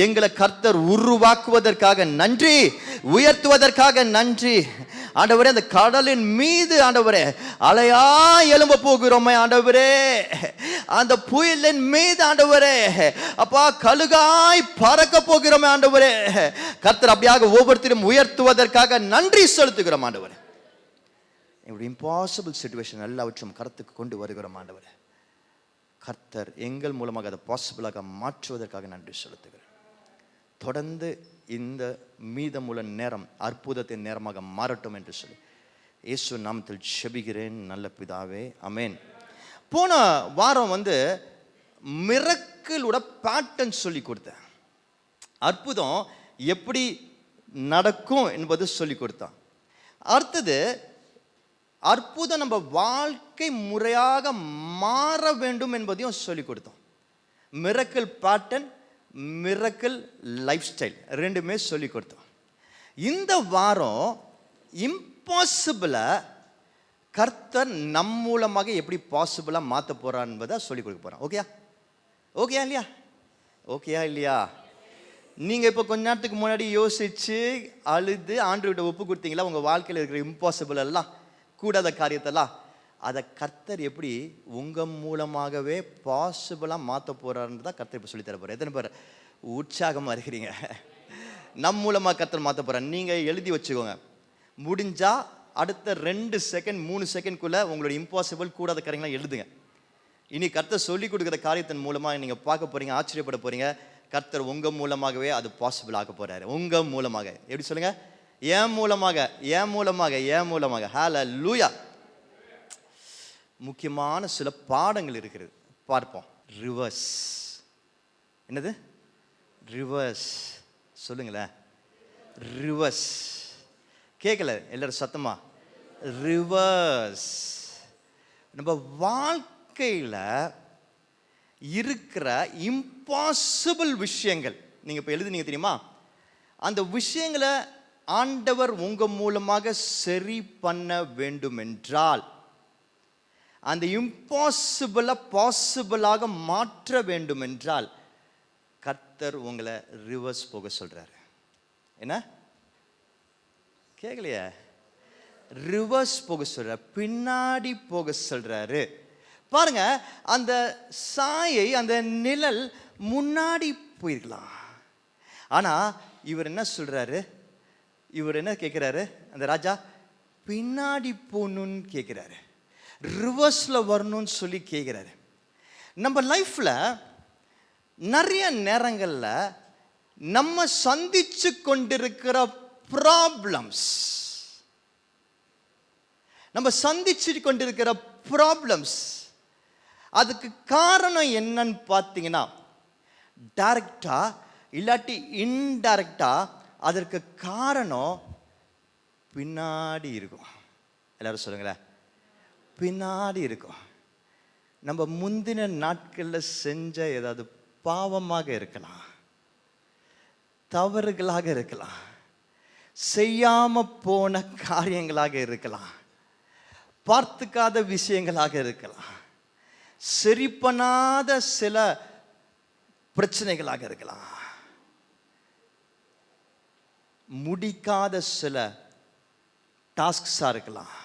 Speaker 1: எங்களை கர்த்தர் உருவாக்குவதற்காக நன்றி, உயர்த்துவதற்காக நன்றி ஆண்டவரே. அந்த கடலின் மீது ஆண்டவரே அலையா எழும்ப போகிறோமே ஆண்டவரே, அந்த புயலின் மீது ஆண்டவரே அப்பா கழுகாய் பறக்க போகிறோமே ஆண்டவரே. கர்த்தர் அப்படியாக ஒவ்வொருத்தரும் உயர்த்துவதற்காக நன்றி செலுத்துகிறோம் ஆண்டவரே. எங்களுடைய இம்பாசிபிள் சிச்சுவேஷன் எல்லாவற்றும் கருத்துக்கு கொண்டு வருகிறோம் ஆண்டவரே. கர்த்தர் எங்கள் மூலமாக அதை பாசிபிளாக மாற்றுவதற்காக நன்றி செலுத்துகிறேன். தொடர்ந்து இந்த மீதமுள்ள நேரம் அற்புதத்தின் நேரமாக மாறட்டும் என்று சொல்லி இயேசு நாமத்தில் ஜெபிக்கிறேன் நல்ல பிதாவே, ஆமென். போன வாரம் மிரக்கிளோட பேட்டர்ன் சொல்லி கொடுத்தேன். அற்புதம் எப்படி நடக்கும் என்பது சொல்லி கொடுத்தான். அடுத்தது அற்புதம் நம்ம வாழ்க்கை முறையாக மாற வேண்டும் என்பதையும் சொல்லி கொடுத்தோம். Miracle pattern, miracle life style ரெண்டுமே சொல்லி கொடுத்தோம். இந்த வாரம் இம்பாசிபிளை கர்த்தர் நம் மூலமாக எப்படி பாசிபிளாக மாற்ற போகிறார் என்பதை சொல்லி கொடுக்க போகிறான். ஓகேயா? ஓகேயா இல்லையா? ஓகேயா இல்லையா? நீங்கள் இப்போ கொஞ்ச நேரத்துக்கு முன்னாடி யோசித்து அழுது ஆண்டவர்கிட்ட ஒப்பு கொடுத்தீங்களா உங்கள் வாழ்க்கையில் இருக்கிற இம்பாசிபிள் எல்லாம், கூடாத காரியத்தெல்லாம், அதை கர்த்தர் எப்படி உங்கள் மூலமாகவே பாசிபிளாக மாற்ற போகிறாருன்னு தான் கர்த்தர் இப்போ சொல்லித்தர போகிறார். எத்தனை பேர் உற்சாகமாக இருக்கிறீங்க? நம் மூலமாக கர்த்தர் மாற்ற போகிறார். நீங்கள் எழுதி வச்சுக்கோங்க. முடிஞ்சால் அடுத்த 2 செகண்ட் 3 செகண்ட்குள்ளே உங்களோட இம்பாசிபிள் கூடாத காரியங்களாம் எழுதுங்க. இனி கர்த்தர் சொல்லிக் கொடுக்குற காரியத்தின் மூலமாக நீங்கள் பார்க்க போகிறீங்க, ஆச்சரியப்பட போகிறீங்க. கர்த்தர் உங்கள் மூலமாகவே அது பாசிபிள் ஆக்க போகிறாரு. உங்கள் மூலமாக. எப்படி சொல்லுங்கள்? என் மூலமாக, என் மூலமாக, என் மூலமாக. ஹல்லேலூயா. முக்கியமான சில பாடங்கள் இருக்கிறது, பார்ப்போம். ரிவர்ஸ். என்னது ரிவர்ஸ்? சொல்லுங்களேன். ரிவர்ஸ். கேட்கல எல்லாரும் சத்தமா? ரிவர்ஸ். நம்ம வாழ்க்கையில் இருக்கிற இம்பாசிபிள் விஷயங்கள் நீங்கள் இப்போ எழுதுனீங்க தெரியுமா, அந்த விஷயங்களை ஆண்டவர் உங்கள் மூலமாக சரி பண்ண வேண்டும் என்றால், அந்த இம்பாசிபிளை பாசிபிளாக மாற்ற வேண்டும் என்றால் கர்த்தர் உங்களை ரிவர்ஸ் போக சொல்றாரு. என்ன கேட்கலையா? ரிவர்ஸ் போக சொல்றாரு, பின்னாடி போக சொல்றாரு. பாருங்க, அந்த சாயை, அந்த நிழல் முன்னாடி போயிருக்கலாம். ஆனா இவர் என்ன சொல்றாரு? இவர் என்ன கேட்கிறாரு? அந்த ராஜா பின்னாடி போகணும்னு கேட்கிறாரு, ரிவர்ஸ்ல வரணும்னு சொல்லி கேட்கிறாரு. நம்ம லைஃப்ல நிறைய நேரங்கள்ல நம்ம சந்திச்சு கொண்டிருக்கிற ப்ராப்ளம்ஸ், நம்ம சந்திச்சு கொண்டிருக்கிற ப்ராப்ளம்ஸ், அதுக்கு காரணம் என்னன்னு பார்த்தீங்கன்னா, டைரக்டா இல்லாட்டி இன்டைரக்டா அதற்கு காரணம் பின்னாடி இருக்கும். எல்லாரும் சொல்லுங்களேன், பின்னாடி இருக்கும். நம்ம முந்தின நாட்களில் செஞ்ச ஏதாவது பாவமாக இருக்கலாம், தவறுகளாக இருக்கலாம், செய்யாம போன காரியங்களாக இருக்கலாம், பார்த்துக்காத விஷயங்களாக இருக்கலாம், சரி பண்ணாத சில பிரச்சனைகளாக இருக்கலாம், முடிக்காத சில டாஸ்க்ஸா இருக்கலாம்,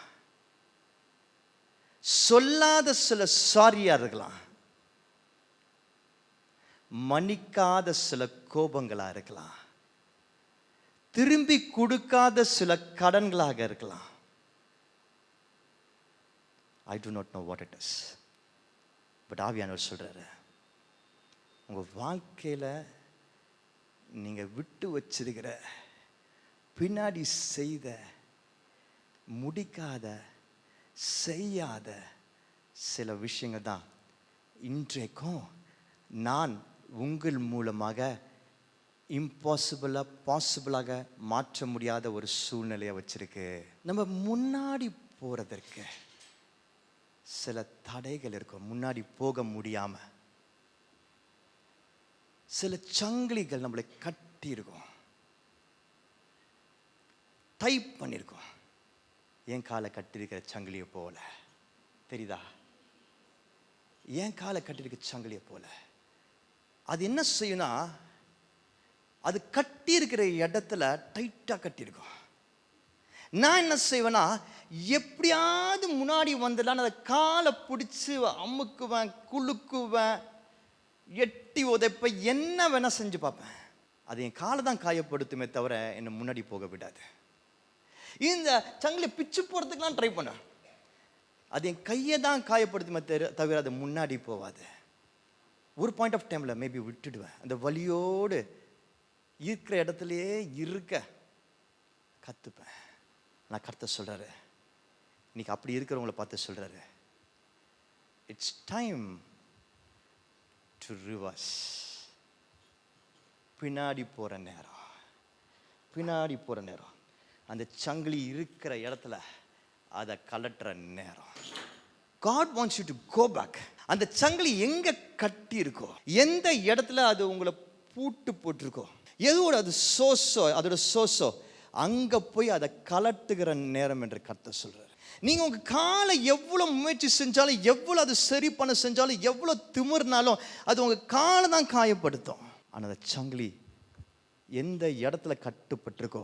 Speaker 1: சொல்லாத சில சாரியா இருக்கலாம், மன்னிக்காத சில கோபங்களா இருக்கலாம், திரும்பி கொடுக்காத சில கடன்களாக இருக்கலாம். I do not know what it is. But ஆவியானவர் சொல்றாரு, உங்க வாழ்க்கையில நீங்க விட்டு வச்சிருக்கிற பின்னாடி செய்த, முடிக்காத, செய்யாத சில விஷயங்கள் தான் இன்றைக்கும் நான் உங்கள் மூலமாக இம்பாசிபிளாக பாசிபிளாக மாற்ற முடியாத ஒரு சூழ்நிலையை வச்சிருக்கு. நம்ம முன்னாடி போகிறதற்கு சில தடைகள் இருக்கும். முன்னாடி போக முடியாம சில சங்கிலிகள் நம்மளை கட்டி இருக்கும், டைப் பண்ணியிருக்கோம். என் காலை கட்டியிருக்கிற சங்கிலியை போல தெரியுதா? என் காலை கட்டியிருக்கிற சங்கிலியை போல அது என்ன செய்யும்னா, அது கட்டி இருக்கிற இடத்துல டைட்டாக கட்டியிருக்கும். நான் என்ன செய்வேன்னா, எப்படியாவது முன்னாடி வந்துடலான்னு அதை காலை பிடிச்சி அமுக்குவேன், குலுக்குவேன், எட்டி உதைப்ப, என்ன வேணா செஞ்சு பார்ப்பேன். அது என் காலை தான் காயப்படுத்துமே தவிர என்னை முன்னாடி போக விடாது. இந்த சங்கிலி பிச்சு போகிறதுக்கெலாம் ட்ரை பண்ணேன். அது என் கையை தான் காயப்படுத்துமே தவிர அது முன்னாடி போகாது. ஒரு பாயிண்ட் ஆஃப் டைமில் மேபி விட்டுடுவேன். அந்த வலியோடு இருக்கிற இடத்துலையே இருக்க கற்றுப்பேன். நான் கர்த்தர் சொல்கிறாரு, இன்னைக்கு அப்படி இருக்கிறவங்கள பார்த்து சொல்கிறாரு, இட்ஸ் டைம் டு ரிவர்ஸ். பின்னாடி போகிற நேரம், பின்னாடி போகிற நேரம், அந்த சங்கிலி இருக்கிற இடத்துல அதை கலட்டுற நேரம். God wants you to go back. அந்த சங்கிலி எங்க கட்டி இருக்கோ, எந்த இடத்துல அது உங்களை பூட்டு போட்டிருக்கோ, எதோட அது சோசோ, அதோட சோசோ, அங்க போய் அதை கலட்டுகிற நேரம் என்று கர்த்தர் சொல்றாரு. நீங்க உங்க காலை எவ்வளவு முயற்சி செஞ்சாலும், எவ்வளவு அது சரி பண்ண செஞ்சாலும், எவ்வளவு திமிர்னாலும் அது உங்க காலை தான் காயப்படுத்தும். ஆனா அந்த சங்கிலி எந்த இடத்துல கட்டுப்பட்டிருக்கோ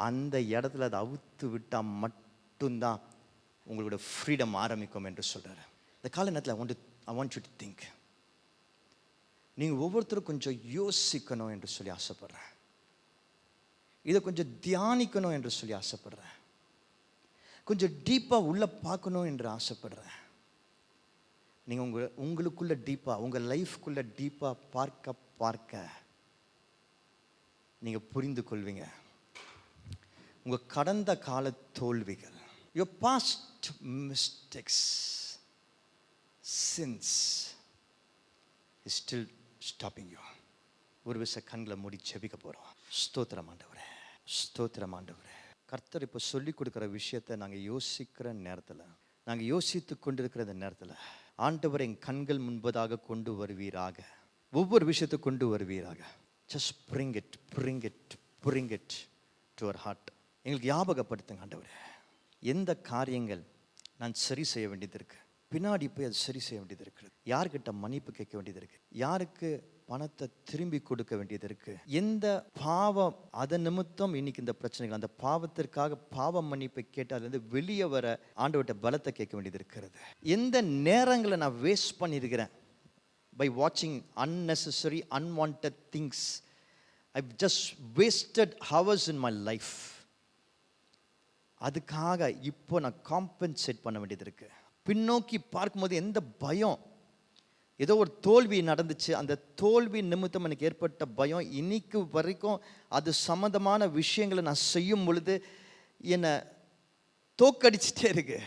Speaker 1: அந்த இடத்துல அதை அவுத்து விட்டா மட்டும்தான் உங்களோட ஃப்ரீடம் ஆரம்பிக்கும் என்று சொல்றாரு. இந்த கால நேரத்தில் I want you to think. நீங்கள் ஒவ்வொருத்தரும் கொஞ்சம் யோசிக்கணும் என்று சொல்லி ஆசைப்படுறேன். இதை கொஞ்சம் தியானிக்கணும் என்று சொல்லி ஆசைப்படுறேன். கொஞ்சம் டீப்பாக உள்ள பார்க்கணும் என்று ஆசைப்படுறேன். நீங்கள் உங்களுக்குள்ள டீப்பாக, உங்கள் லைஃப்குள்ள டீப்பாக பார்க்க பார்க்க நீங்கள் புரிந்து கொள்வீங்க உங்கள் கடந்த கால தோல்விகள், your past mistakes, sins is still stopping you. ஒரு விஷயம் கண்களை மூடி ஜெபிக்க போகிறோம். ஸ்தோத்திரம் ஆண்டவரே, ஸ்தோத்திரம் ஆண்டவரே. கர்த்தர் இப்போ சொல்லி கொடுக்குற விஷயத்தை நாங்கள் யோசிக்கிற நேரத்தில், நாங்கள் யோசித்து கொண்டிருக்கிற இந்த நேரத்தில் ஆண்டவரை என் கண்கள் முன்பதாக கொண்டு வருவீராக. ஒவ்வொரு விஷயத்தை கொண்டு வருவீராக. Just bring it, bring it, bring it to our heart. எங்களுக்கு ஞாபகப்படுத்துங்க ஆண்டவரே, எந்த காரியங்கள் நான் சரி செய்ய வேண்டியது இருக்கு, பின்னாடி போய் அது சரி செய்ய வேண்டியது இருக்குது, யார்கிட்ட மன்னிப்பு கேட்க வேண்டியது இருக்கு, யாருக்கு பணத்தை திரும்பி கொடுக்க வேண்டியது இருக்கு, எந்த பாவம் அதன் நிமித்தம் இன்னைக்கு இந்த பிரச்சனைகள், அந்த பாவத்திற்காக பாவ மன்னிப்பை கேட்டு அதுலேருந்து வெளியே வர ஆண்டவர்கிட்ட பலத்தை கேட்க வேண்டியது இருக்கிறது. எந்த நேரங்களை நான் வேஸ்ட் பண்ணியிருக்கிறேன் by watching unnecessary unwanted things. I've just wasted hours in my life. அதுக்காக இப்போ நான் காம்பன்சேட் பண்ண வேண்டியது இருக்கு. பின்னோக்கி பார்க்கும்போது எந்த பயம், ஏதோ ஒரு தோல்வி நடந்துச்சு, அந்த தோல்வி நிமித்தம் எனக்கு ஏற்பட்ட பயம் இன்னைக்கு வரைக்கும் அது சம்மந்தமான விஷயங்களை நான் செய்யும் பொழுது என்னை தோக்கடிச்சிட்டே இருக்கு.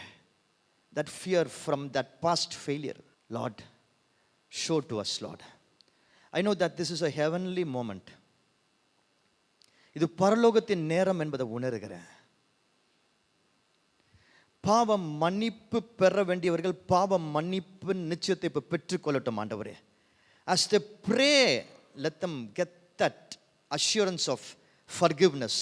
Speaker 1: That fear from that past failure, Lord, show to us, Lord. I know that this is a heavenly moment. இது பரலோகத்தின் நேரம் என்பதை உணர்கிறேன். பாவம் மன்னிப்பு பெற வேண்டியவர்கள் பாவம் மன்னிப்பு நிச்சயத்தை இப்போ பெற்றுக்கொள்ளட்டும் ஆண்டவரே. As they pray, let them get that assurance of forgiveness.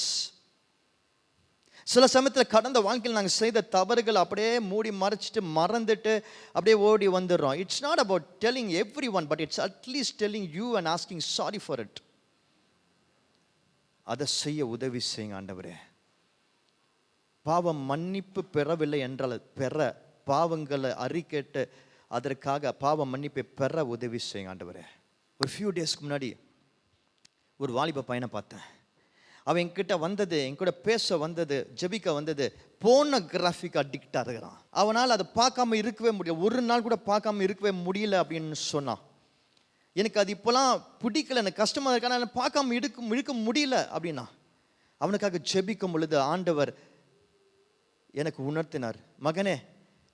Speaker 1: சில சமயத்தில் கடந்த வாழ்க்கையில் நாங்கள் செய்த தவறுகள் அப்படியே மூடி மறைச்சிட்டு மறந்துட்டு அப்படியே ஓடி வந்துடுறோம். It's not about telling every one, but it's at least telling you and asking sorry for it. அதை செய்ய உதவி செய்யுங்க ஆண்டவரே. பாவம் மன்னிப்பு பெறவில்லை என்றால் பெற, பாவங்களை அறிக்கேட்டு அதற்காக பாவ மன்னிப்பை பெற உதவி செய்யுங்க ஆண்டவரே. ஒரு ஃபியூ டேஸ்க்கு முன்னாடி ஒரு வாலிப பையனை பார்த்தேன். அவன் என்கிட்ட வந்தது, என் கூட பேச வந்தது, ஜெபிக்க வந்தது, போர்னோகிராஃபிக் அடிக்டாக இருக்கிறான். அவனால் அதை பார்க்காம இருக்கவே முடியல, ஒரு நாள் கூட பார்க்காம இருக்கவே முடியல அப்படின்னு சொன்னான். எனக்கு அது இப்போலாம் பிடிக்கல, எனக்கு கஷ்டமாக இருக்கான பார்க்காம இருக்க முடியல அப்படின்னா. அவனுக்காக ஜெபிக்கும் பொழுது ஆண்டவர் எனக்கு உணர்த்தினார், மகனே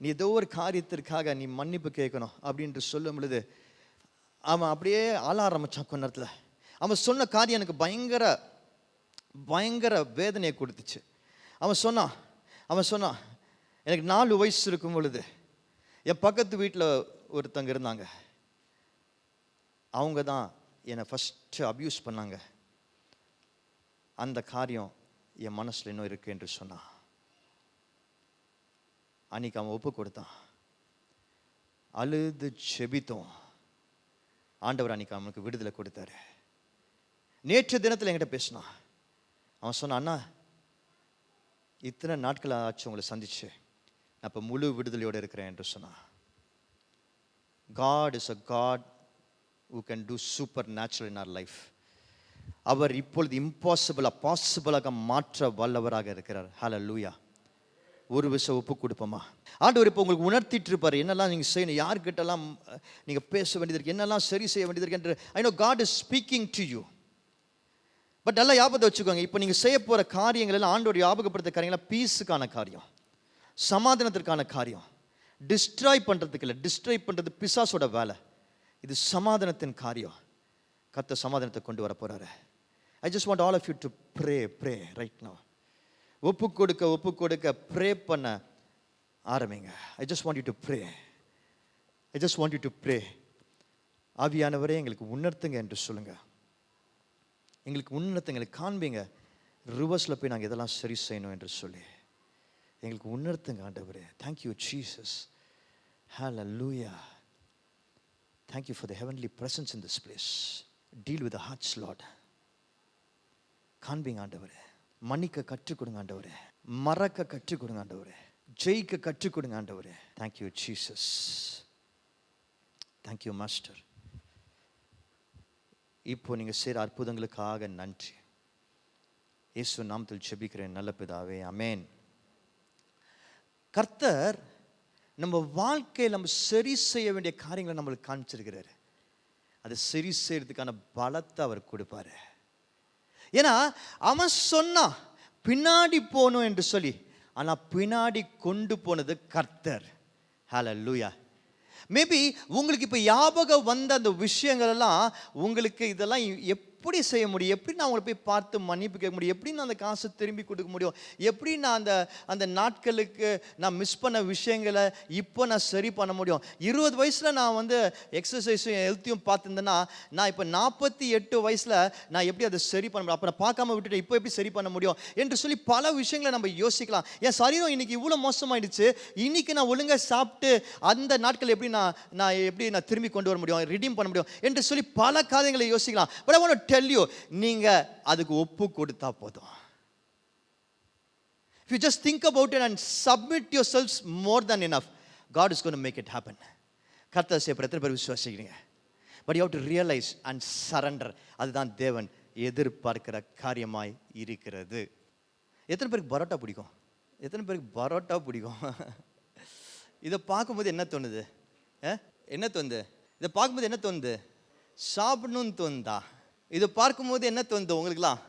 Speaker 1: நீ ஏதோ ஒரு காரியத்திற்காக நீ மன்னிப்பு கேட்கணும் அப்படின்ட்டு சொல்லும் பொழுது அவன் அப்படியே ஆள ஆரம்பிச்சான். கொஞ்ச நேரத்தில் அவன் சொன்ன காரியம் எனக்கு பயங்கர பயங்கர வேதனையை கொடுத்துச்சு. அவன் சொன்னான் எனக்கு 4 வயசு இருக்கும் பொழுது என் பக்கத்து வீட்டில் ஒருத்தங்க இருந்தாங்க, அவங்க தான் என்னை ஃபஸ்ட்டு அப்யூஸ் பண்ணாங்க. அந்த காரியம் என் மனசில் இன்னும் இருக்கு என்று சொன்னான். அன்னைக்கு அவன் ஒப்பு கொடுத்தான், அழுது செபித்தோம். ஆண்டவர் அன்னைக்கு அவனுக்கு விடுதலை கொடுத்தாரு. நேற்று தினத்தில் என்கிட்ட பேசினான். அவன் சொன்னான், அண்ணா இத்தனை நாட்கள் ஆச்சு உங்களை சந்திச்சு, நான் இப்போ முழு விடுதலையோடு இருக்கிறேன் என்று சொன்னான். God is a God who can do supernatural in our life. அவர் இப்பொழுது இம்பாசிபிளா பாசிபிளாக மாற்ற வல்லவராக இருக்கிறார். ஹல்லேலூயா. ஒரு விஷயம் ஒப்பு கொடுப்போமா? ஆண்டவர் இப்போ உங்களுக்கு உணர்த்திட்டு இருப்பார், என்னெல்லாம் நீங்கள் செய்யணும், யார்கிட்டலாம் நீங்கள் பேச வேண்டியது இருக்கு, என்னெல்லாம் சரி செய்ய வேண்டியது இருக்கு என்று. I know God is speaking to you. But எல்லாம் ஞாபகத்தை வச்சுக்கோங்க, இப்போ நீங்கள் செய்ய போகிற காரியங்கள் எல்லாம் ஆண்டவர் ஞாபகப்படுத்த காரியங்களாம் பீஸுக்கான காரியம், சமாதானத்திற்கான காரியம். டிஸ்ட்ராய் பண்ணுறதுக்கு இல்லை. டிஸ்ட்ராய் பண்ணுறது பிசாசோட வேலை. இது சமாதானத்தின் காரியம். கர்த்தர் சமாதானத்தை கொண்டு வர போகிறாரு. I just want all of you to pray right now. ஒப்பு கொடுக்க ப்ரே பண்ண ஆரம்பிங்க. I just want you to pray. ஆவியானவரே எங்களுக்கு உணர்த்துங்க என்று சொல்லுங்க. எங்களுக்கு காண்பீங்க. ரிவர்ஸில் போய் நாங்கள் இதெல்லாம் சரி செய்யணும் என்று சொல்லி எங்களுக்கு உணர்த்துங்க ஆண்டவரே. Thank you Jesus. Hallelujah. Thank you for the heavenly presence in this place. Deal with the hearts Lord. காண்பீங்க ஆண்டவரே. மன்னிக்க கற்றுக் கொடுங்க ஆண்டவரே. மறக்க கற்றுக் கொடுங்க ஆண்டவரே. ஜெயிக்க கற்றுக் கொடுங்க ஆண்டவரே. Thank you Jesus. Thank you master. இப்போ நீங்கள் செய்கிற அற்புதங்களுக்காக நன்றி. இயேசு நாமத்தில் ஜெபிக்கிறேன் நல்ல பிதாவே, ஆமென். கர்த்தர் நம்ம வாழ்க்கையில் நம்ம சரி செய்ய வேண்டிய காரியங்களை நம்மளுக்கு காமிச்சிருக்கிறாரு. அதை சரி செய்யறதுக்கான பலத்தை அவர் கொடுப்பாரு. ஏன்னா அவன் சொன்னான் பின்னாடி போகணும் என்று சொல்லி, ஆனால் பின்னாடி கொண்டு போனது கர்த்தர். ஹல்லேலூயா. மேபி உங்களுக்கு இப்போ ஞாபகம் வந்த அந்த விஷயங்கள் எல்லாம் உங்களுக்கு இதெல்லாம் எப்படி செய்ய முடியும், எப்படி நான் உங்களை போய் பார்த்து மன்னிப்பு கேட்க முடியும், எப்படி நான் அந்த காசை திரும்பி கொடுக்க முடியும், எப்படி நான் அந்த நாட்களுக்கு நான் மிஸ் பண்ண விஷயங்களை இப்போ நான் சரி பண்ண முடியும். 20 வயசில் நான் எக்ஸசைஸும் ஹெல்த்தையும் பார்த்துருந்தேன்னா நான் இப்போ 48 வயசில் நான் எப்படி அதை சரி பண்ண முடியும், அப்போ நான் பார்க்காம விட்டுட்டு இப்போ எப்படி சரி பண்ண முடியும் என்று சொல்லி பல விஷயங்களை நம்ம யோசிக்கலாம். என் சரீரம் இன்னைக்கு இவ்வளோ மோசமாயிடுச்சு, இன்னைக்கு நான் ஒழுங்காக சாப்பிட்டு அந்த நாட்கள் எப்படி நான் திரும்பி கொண்டு வர முடியும், ரிடீம் பண்ண முடியும் என்று சொல்லி பல காரியங்களை யோசிக்கலாம். But I want to tell you, நீங்க அதுக்கு ஒப்பு கொடுத்தா போதும். If you just think about it and submit yourselves, more than enough, God is going to make it happen. கர்த்தர் செய்ய எத்தனை பேர் விசுவாசிக்கிறீங்க? But you have to realize and surrender. அதுதான் தேவன் எதிர்பார்க்கிற காரியமாய் இருக்கிறது. எத்தனை பேருக்கு பரோட்டா பிடிக்கும்? இதை பார்க்கும்போது என்ன தோணுது? இதை பார்க்கும்போது என்ன தோணுது? சாப்பிடணும்னு தோணுதா? இதை பார்க்கும்போது என்ன தோணுது உங்களுக்குலாம்?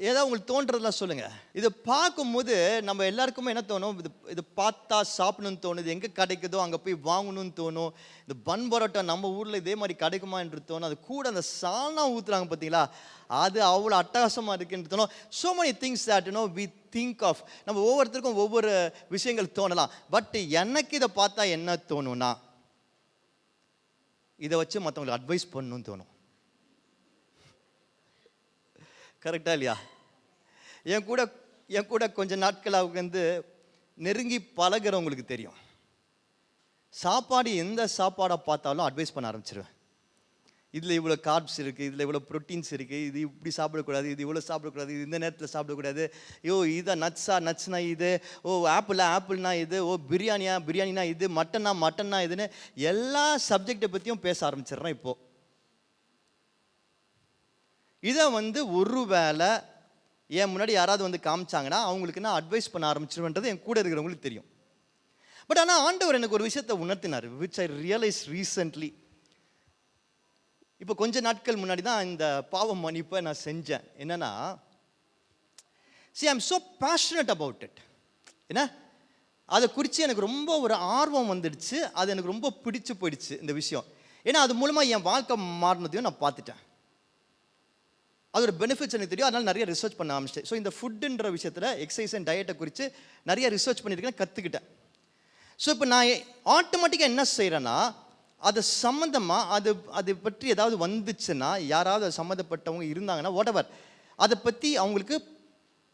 Speaker 1: ஏதாவது உங்களுக்கு தோன்றதெல்லாம் சொல்லுங்க. இதை பார்க்கும்போது நம்ம எல்லாருக்குமே என்ன தோணும்? இது பார்த்தா சாப்பிடணும்னு தோணுது. எங்கே கிடைக்குதோ அங்கே போய் வாங்கணும்னு தோணும். இந்த பன் பரோட்டா நம்ம ஊரில் இதே மாதிரி கிடைக்குமா என்று தோணும். அது கூட அந்த சாணம் ஊற்றுறாங்க பார்த்தீங்களா, அது அவ்வளோ அட்டகாசமாக இருக்குன்னு தோணும். So many things that we think of. நம்ம ஒவ்வொருத்தருக்கும் ஒவ்வொரு விஷயங்கள் தோணலாம். பட் எனக்கு இதை பார்த்தா என்ன தோணும்னா, இதை வச்சு மற்றவங்களுக்கு அட்வைஸ் பண்ணணும்னு தோணும். கரெக்டா இல்லையா? என் கூட கொஞ்ச நாட்களாக நெருங்கி பழகிறவங்களுக்கு தெரியும். சாப்பாடு எந்த சாப்பாடை பார்த்தாலும் அட்வைஸ் பண்ண ஆரம்பிச்சிருவேன். இதில் இவ்வளோ கார்ப்ஸ் இருக்குது, இதில் இவ்வளோ ப்ரோட்டீன்ஸ் இருக்குது, இது இப்படி சாப்பிடக்கூடாது, இது இவ்வளோ சாப்பிடக்கூடாது, இது இந்த நேரத்தில் சாப்பிடக்கூடாது, இதை நட்ஸ்னா இது, ஆப்பிள்னா இது, பிரியாணினா இது, மட்டன்னா இதுன்னு எல்லா சப்ஜெக்டை பற்றியும் பேச ஆரம்பிச்சிடுறேன். இப்போது இதை ஒரு வேளை என் முன்னாடி யாராவது காமிச்சாங்கன்னா அவங்களுக்கு நான் அட்வைஸ் பண்ண ஆரம்பிச்சிருவேன்றது என் கூட இருக்கிறவங்களுக்கு தெரியும். பட் ஆனால் ஆண்டவர் எனக்கு ஒரு விஷயத்தை உணர்த்தினார், விச் ஐ ரியலைஸ் ரீசென்ட்லி. இப்போ கொஞ்ச நாட்கள் முன்னாடி தான் இந்த பாவ மன்னிப்பை நான் செஞ்சேன். என்னன்னா, See, I'm so passionate about it. என்ன அதை குறித்து எனக்கு ரொம்ப ஒரு ஆர்வம் வந்துடுச்சு. அது எனக்கு ரொம்ப பிடிச்சு போயிடுச்சு இந்த விஷயம். ஏன்னா அது மூலமாக என் வாழ்க்கை மாறினதையும் நான் பார்த்துட்டேன். அதோட பெனிஃபிட்ஸ் எனக்கு தெரியும். அதனால் நிறைய ரிசர்ச் பண்ண ஆரம்பிச்சிட்டேன். ஸோ இந்த ஃபுட்டுன்ற விஷயத்தில் எக்ஸசைஸ் அண்ட் டயட்டை குறித்து நிறைய ரிசர்ச் பண்ணியிருக்கேன், கற்றுக்கிட்டேன். ஸோ இப்போ நான் ஆட்டோமேட்டிக்காக என்ன செய்கிறேன்னா, அது சம்மந்தமாக அதை பற்றி ஏதாவது வந்துச்சுன்னா, யாராவது அது சம்மந்தப்பட்டவங்க இருந்தாங்கன்னா வாட்எவர், அதை பற்றி அவங்களுக்கு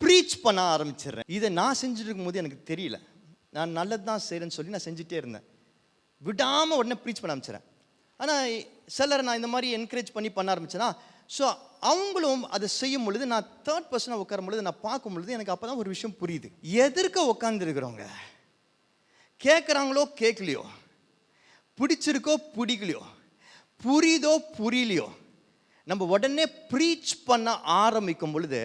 Speaker 1: ப்ரீச் பண்ண ஆரம்பிச்சிடுறேன். இதை நான் செஞ்சுட்டு இருக்கும்போது எனக்கு தெரியல, நான் நல்லது தான் செய்கிறேன்னு சொல்லி நான் செஞ்சுட்டே இருந்தேன். விடாமல் உடனே ப்ரீச் பண்ண ஆரம்பிச்சிடறேன். ஆனால் சிலரை நான் இந்த மாதிரி என்கரேஜ் பண்ண ஆரம்பிச்சேன்னா, ஸோ அவங்களும் அதை செய்யும் பொழுது, நான் தேர்ட் பர்சனாக உட்காரும் பொழுது, நான் பார்க்கும் பொழுது எனக்கு அப்போ தான் ஒரு விஷயம் புரியுது. எதிர்க்க உட்காந்துருக்கிறவங்க கேட்குறாங்களோ கேட்கலையோ, பிடிச்சிருக்கோ பிடிக்கலையோ, புரியுதோ புரியலையோ, நம்ம உடனே ப்ரீச் பண்ண ஆரம்பிக்கும் பொழுது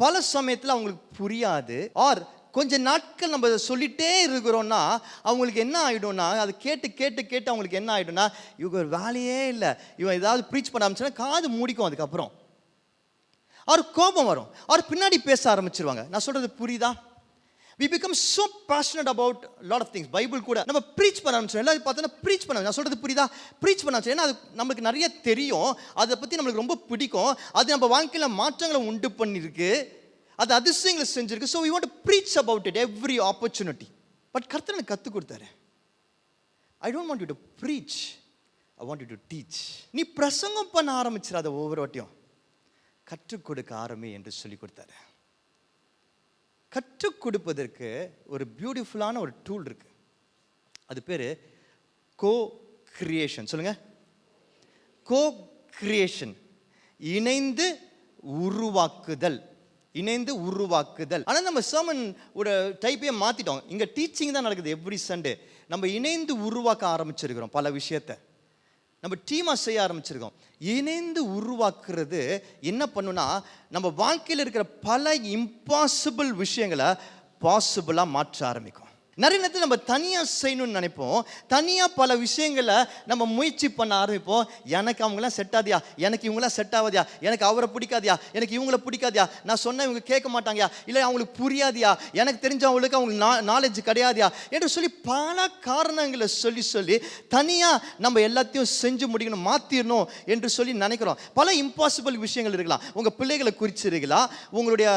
Speaker 1: பல சமயத்தில் அவங்களுக்கு புரியாது. ஆர் கொஞ்ச நாட்கள் நம்ம சொல்லிகிட்டே இருக்கிறோன்னா அவங்களுக்கு என்ன ஆகிடும்னா, அதை கேட்டு கேட்டு கேட்டு அவங்களுக்கு என்ன ஆகிடும்னா, இவங்க ஒரு வேலையே இல்லை, இவன் ஏதாவது ப்ரீச் பண்ண ஆரம்பிச்சுன்னா காது மூடிக்கும். அதுக்கப்புறம் அவர் கோபம் வரும், அவர் பின்னாடி பேச ஆரம்பிச்சிருவாங்க. நான் சொல்கிறது புரியுதா? we become so passionate about lot of things. Bible கூட நம்ம ப்ரீச் பண்ண ஆரம்பிச்சோம். எல்லாரும் பார்த்தோன்னா ப்ரீச் பண்ண, நான் சொல்கிறது புரியுதா? ப்ரீச் பண்ண ஆரம்பிச்சோம். ஏன்னா அது நம்மளுக்கு நிறைய தெரியும், அதை பற்றி நம்மளுக்கு ரொம்ப பிடிக்கும், அது நம்ம வாழ்க்கையில் மாற்றங்களை உண்டு பண்ணியிருக்கு, அது அதிசயங்களை செஞ்சிருக்கு. So we want to preach about it every opportunity. But கர்த்தர் எனக்கு கற்றுக் கொடுத்தாரு. I don't want you to preach, I want you to teach. நீ பிரசங்கம் பண்ண ஆரம்பிச்சிடாத, ஒவ்வொரு வாட்டியும் கற்றுக் கொடுக்க ஆரம்பி என்று சொல்லி கொடுத்தாரு. கற்றுக் கொடுப்பதற்கு ஒரு பியூட்டிஃபுல்லான ஒரு டூல் இருக்கு. அது பேர் கோ-கிரியேஷன். சொல்லுங்க, கோ-கிரியேஷன், இணைந்து உருவாக்குதல். இணைந்து உருவாக்குதல். ஆனால் நம்ம சர்மன் ஒரு டைப்பே மாற்றிட்டோம். இங்கே டீச்சிங் தான் நடக்குது எவ்ரி சண்டே. நம்ம இணைந்து உருவாக்க ஆரம்பிச்சிருக்கிறோம். பல விஷயத்தை நம்ம டீமாக செய்ய ஆரம்பிச்சிருக்கோம். இணைந்து உருவாக்குறது என்ன பண்ணுன்னா, நம்ம வாழ்க்கையில் இருக்கிற பல இம்பாசிபிள் விஷயங்களை பாசிபிளாக மாற்ற ஆரம்பிக்கும். நிறைய நேரத்தில் நம்ம தனியாக செய்யணும்னு நினைப்போம், தனியாக பல விஷயங்களை நம்ம முயற்சி பண்ண ஆரம்பிப்போம். எனக்கு அவங்களாம் செட் ஆதியா, எனக்கு இவங்களாம் செட் ஆகாதியா, எனக்கு அவரை பிடிக்காதியா, எனக்கு இவங்கள பிடிக்காதியா, நான் சொன்ன இவங்க கேட்க மாட்டாங்கயா, இல்லை அவங்களுக்கு புரியாதியா, எனக்கு தெரிஞ்சவங்களுக்கு அவங்களுக்கு நாலேஜ் கிடையாதியா என்று சொல்லி பல காரணங்களை சொல்லி சொல்லி தனியாக நம்ம எல்லாத்தையும் செஞ்சு முடிக்கணும், மாற்றிடணும் என்று சொல்லி நினைக்கிறோம். பல இம்பாசிபிள் விஷயங்கள் இருக்கலாம். உங்கள் பிள்ளைகளை குறித்து இருக்கலாம், உங்களுடைய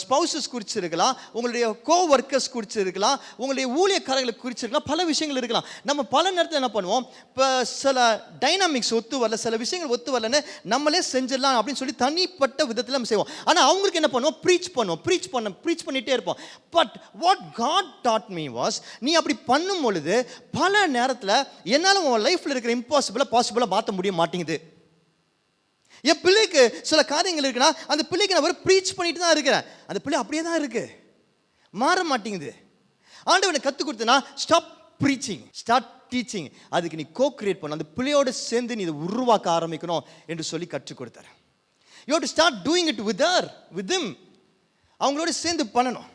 Speaker 1: ஸ்பௌசஸ் குறித்து இருக்கலாம், உங்களுடைய கோ ஒர்க்கர்ஸ் குறித்து இருக்கலாம், உங்களுடைய ஊழியக்காரர்களை குறிச்சிருக்கலாம், பல விஷயங்கள் இருக்கலாம். நம்ம பல நேரத்தில் என்ன பண்ணுவோம், இப்போ சில டைனாமிக்ஸ் ஒத்து வரல, சில விஷயங்கள் ஒத்து வரலன்னு நம்மளே செஞ்சிடலாம் அப்படின்னு சொல்லி தனிப்பட்ட விதத்தில் நம்ம செய்வோம். ஆனால் அவங்களுக்கு என்ன பண்ணுவோம், ப்ரீச் பண்ணிகிட்டே இருப்போம். But what God taught me was, நீ அப்படி பண்ணும் பொழுது பல நேரத்தில் என்னால் உன் லைஃப்பில் இருக்கிற இம்பாசிபிளாக பாசிபிளாக மாற்ற முடிய மாட்டேங்குது. என் பிள்ளைக்கு சில காரியங்கள் இருக்குன்னா, அந்த பிள்ளைக்கு நான் ப்ரீச் பண்ணிட்டு தான் இருக்கிறேன், அந்த பிள்ளை அப்படியே தான் இருக்கு, மாற மாட்டேங்குது. ஆண்டவனை கற்றுக் கொடுத்தனா, ஸ்டாப் ப்ரீச்சிங், ஸ்டார்ட் டீச்சிங். அதுக்கு நீ கோ-கிரியேட் பண்ண, அந்த பிள்ளையோடு சேர்ந்து நீ இதை உருவாக்க ஆரம்பிக்கணும் என்று சொல்லி கற்றுக் கொடுத்தார். You have to start doing it with him. அவங்களோட சேர்ந்து பண்ணணும்.